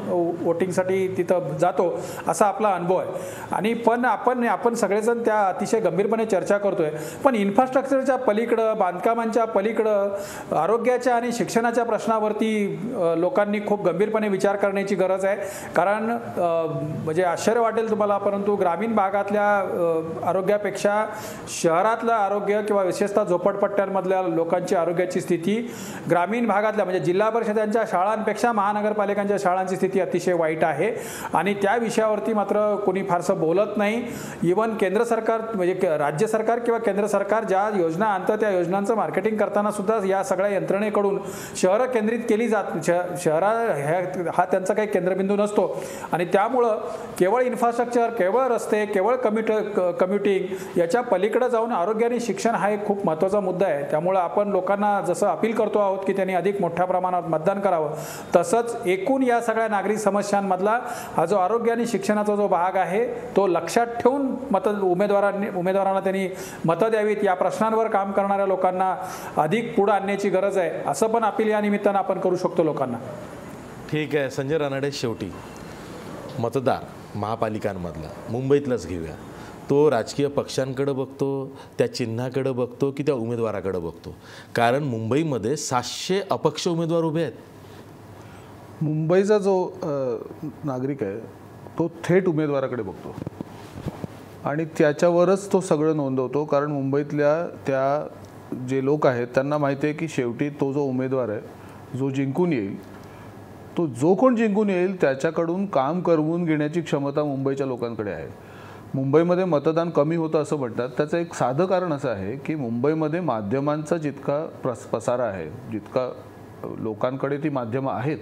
वोटिंगसाठी तिथं जातो, असा आपला अनुभव आहे. आणि पण आपण सगळेजण त्या अतिशय गंभीरपणे चर्चा करतोय, पण इन्फ्रास्ट्रक्चरच्या पलीकडं, बांधकामांच्या पलीकडं, आरोग्याच्या आणि शिक्षणाच्या प्रश्नावरती लोकांनी खूप गंभीरपणे विचार करण्याची गरज आहे. कारण म्हणजे आश्चर्य वाटेल तुम्हाला, परंतु ग्रामीण भागातल्या आरोग्यापेक्षा शहरातलं आरोग्य किंवा विशेषतः झोपडपट्ट्यांमधल्या लोकांची आरोग्याची स्थिती ग्रामीण भागातल्या म्हणजे जिल्हा परिषदांच्या शाळांपेक्षा महानगरपालिकांच्या शाळांची स्थिती अतिशय वाईट आहे, आणि त्या विषयावरती मात्र कोणी फारसं बोलत नाही. इवन केंद्र सरकार म्हणजे राज्य सरकार किंवा केंद्र सरकार ज्या योजना आणतं त्या योजनांचं मार्केटिंग करताना सुद्धा या सगळ्या यंत्रणेकडून शहरं केंद्रित केली जात, हा त्यांचा काही केंद्रबिंदू नसतो. आणि त्यामुळं केवळ इन्फ्रास्ट्रक्चर, केवळ रस्ते, केवळ कम्युटिंग याच्या पलीकडे जाऊन आरोग्य आणि शिक्षण हा एक खूप महत्त्वाचा मुद्दा आहे. त्यामुळं आपण लोकांना जसं अपील करतो आहोत की त्यांनी अधिक मोठ्या प्रमाणात मतदान करावं, तसंच एकूण या सगळ्या नागरिक समस्यांमधला हा जो आरोग्य आणि शिक्षणाचा जो भाग आहे तो लक्षात ठेवून उमेदवारांना त्यांनी मतं द्यावीत. या प्रश्नांवर काम करणाऱ्या लोकांना अधिक पुढे आणण्याची गरज आहे, असं पण अपील या निमित्तानं आपण करू शकतो लोकांना. ठीक आहे संजय रानडे, शेवटी मतदार महापालिकांमधला मुंबईतलंच घेऊया, तो राजकीय पक्षांकडे बघतो, त्या चिन्हाकडे बघतो की त्या उमेदवाराकडे बघतो? कारण मुंबईमध्ये 700 अपक्ष उमेदवार उभे आहेत. मुंबईचा जो नागरिक आहे तो थेट उमेदवाराकडे बघतो आणि त्याच्यावरच तो सगळं नोंदवतो. कारण मुंबईतल्या त्या जे लोक आहेत त्यांना माहिती आहे की शेवटी तो जो उमेदवार आहे जो जिंकून येईल, तो जो कोण जिंकून येईल त्याच्याकडून काम करवून घेण्याची क्षमता मुंबईच्या लोकांकडे आहे. मुंबईमध्ये मतदान कमी होतं असं म्हणतात. त्याचं एक साधं कारण असं आहे की मुंबईमध्ये माध्यमांचा जितका प्रसार आहे, जितका लोकांकडे ती माध्यमं आहेत,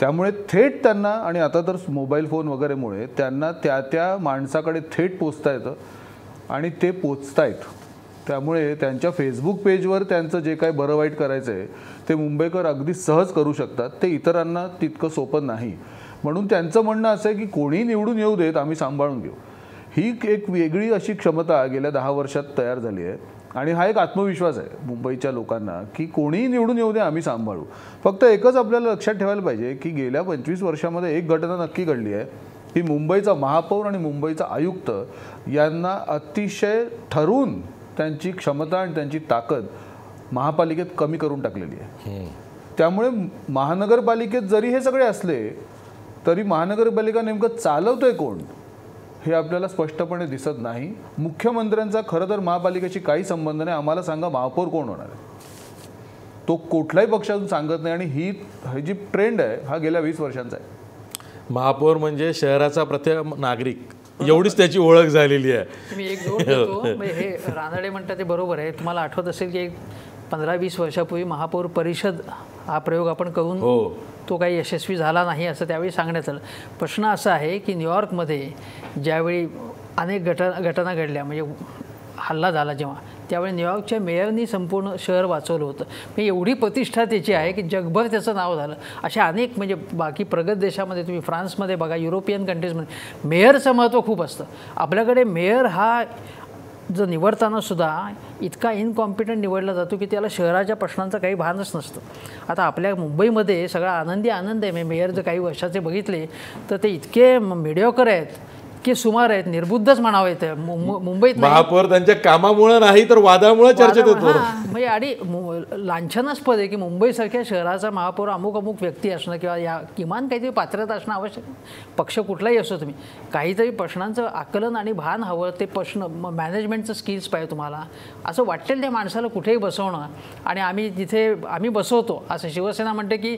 त्यामुळे थेट त्यांना, आणि आता तर मोबाईल फोन वगैरेमुळे त्यांना त्या माणसाकडे थेट पोचता येतं आणि ते पोचतायत. त्यामुळे त्यांच्या फेसबुक पेजवर त्यांचं जे काही बरं वाईट करायचं आहे ते मुंबईकर अगदी सहज करू शकतात. ते इतरांना तितकं सोपं नाही. म्हणून त्यांचं म्हणणं असं आहे की कोणी निवडून येऊ देत, आम्ही सांभाळून घेऊ. ही एक वेगळी अशी क्षमता गेल्या 10 वर्षात तयार झाली आहे आणि हा एक आत्मविश्वास आहे मुंबईच्या लोकांना की कोणीही निवडून येऊ दे, आम्ही सांभाळू. फक्त एकच आपल्याला लक्षात ठेवायला पाहिजे की गेल्या 25 वर्षामध्ये एक घटना नक्की घडली आहे की मुंबईचा महापौर आणि मुंबईचा आयुक्त यांना अतिशय ठरवून त्यांची क्षमता आणि त्यांची ताकद महापालिकेत कमी करून टाकलेली आहे. त्यामुळे महानगरपालिकेत जरी हे सगळे असले तरी महानगरपालिका नेमकं चालवतोय कोण हे आपल्याला स्पष्टपणे दिसत नाही. मुख्यमंत्र्यांचा खरं तर महापालिकेशी काही संबंध नाही. आम्हाला सांगा महापौर कोण होणार आहे, तो कुठल्याही पक्षातून सांगत नाही. आणि ही जी ट्रेंड आहे हा गेल्या 20 वर्षांचा आहे. महापौर म्हणजे शहराचा प्रत्येक नागरिक, एवढीच त्याची ओळख झालेली आहे. मी एक जोड देतो, म्हणजे हे रानडे म्हणतात ते बरोबर आहे. तुम्हाला आठवत असेल की 15-20 वर्षापूर्वी महापौर परिषद हा प्रयोग आपण करून तो काही यशस्वी झाला नाही असं त्यावेळी सांगण्यात आलं. प्रश्न असा आहे की न्यूयॉर्कमध्ये ज्यावेळी अनेक घटना घडल्या, म्हणजे हल्ला झाला जेव्हा, त्यावेळी न्यूयॉर्कच्या मेयरनी संपूर्ण शहर वाचवलं होतं. म्हणजे एवढी प्रतिष्ठा त्याची आहे की जगभर त्याचं नाव झालं. अशा अनेक, म्हणजे बाकी प्रगत देशामध्ये तुम्ही फ्रान्समध्ये बघा, युरोपियन कंट्रीजमध्ये मेयरचं महत्त्व खूप असतं. आपल्याकडे मेयर हा जर निवडताना सुद्धा इतका इनकॉम्पिटंट निवडला जातो की त्याला शहराच्या प्रश्नांचं काही भानच नसतं. आता आपल्या मुंबईमध्ये सगळा आनंद आहे. मेयर जर काही वर्षाचे बघितले तर ते इतके मिडिओकर आहेत की सुमार आहेत, निर्बुद्धच म्हणावं येतं. मुंबईत महापौर त्यांच्या कामामुळे नाही तर वादामुळे चर्चेत येतो. म्हणजे आणि लांछनास्पद आहे की मुंबईसारख्या शहराचा महापौर अमुक व्यक्ती असणं किंवा या किमान काहीतरी पात्रता असणं आवश्यक. पक्ष कुठलाही असो, तुम्ही काहीतरी प्रश्नांचं आकलन आणि भान हवं. ते प्रश्न मॅनेजमेंटचं स्किल्स पाहिजे तुम्हाला. असं वाटेल त्या माणसाला कुठेही बसवणं आणि आम्ही बसवतो असं शिवसेना म्हणते की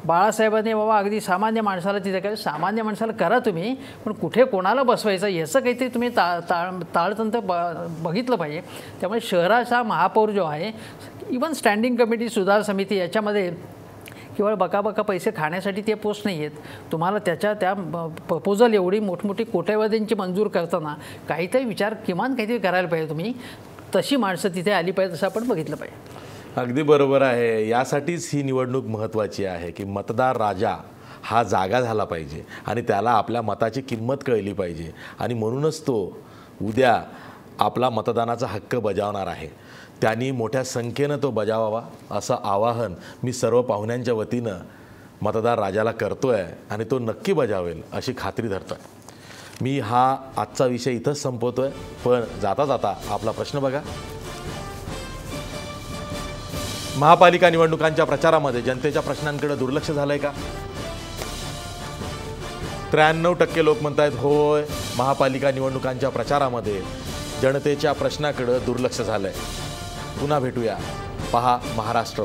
बाळासाहेबांनी बाबा अगदी सामान्य माणसाला तिथे काय, सामान्य माणसाला करा तुम्ही, पण कुठे कोणाला बसवायचं याचं काहीतरी तुम्ही ताळतंत्र बघितलं पाहिजे. त्यामुळे शहराचा महापौर जो आहे, इवन स्टँडिंग कमिटी, सुधार समिती, याच्यामध्ये केवळ बकाबका पैसे खाण्यासाठी ते पोस्ट नाही आहेत. तुम्हाला त्या प्रपोजल एवढी मोठमोठी कोट्यवधींची मंजूर करताना काहीतरी विचार किमान काहीतरी करायला पाहिजे तुम्ही. तशी माणसं तिथे आली पाहिजे, असं आपण बघितलं पाहिजे. अगदी बरोबर आहे. यासाठीच ही निवडणूक महत्त्वाची आहे की मतदार राजा हा जागा झाला पाहिजे आणि त्याला आपल्या मताची किंमत कळली पाहिजे. आणि म्हणूनच तो उद्या आपला मतदानाचा हक्क बजावणार आहे. त्यांनी मोठ्या संख्येनं तो बजावावा असं आवाहन मी सर्व पाहुण्यांच्या वतीनं मतदार राजाला करतो आहे आणि तो नक्की बजावेल अशी खात्री धरतो आहे. मी हा आजचा विषय इथंच संपवतो आहे, पण जाता जाता आपला प्रश्न बघा. महापालिका निवडणुकांच्या प्रचारामध्ये जनतेच्या प्रश्नांकडे दुर्लक्ष झालंय का? 93% लोक म्हणतायत होय, महापालिका निवडणुकांच्या प्रचारामध्ये जनतेच्या प्रश्नाकडे दुर्लक्ष झालंय. पुन्हा भेटूया. पहा महाराष्ट्र.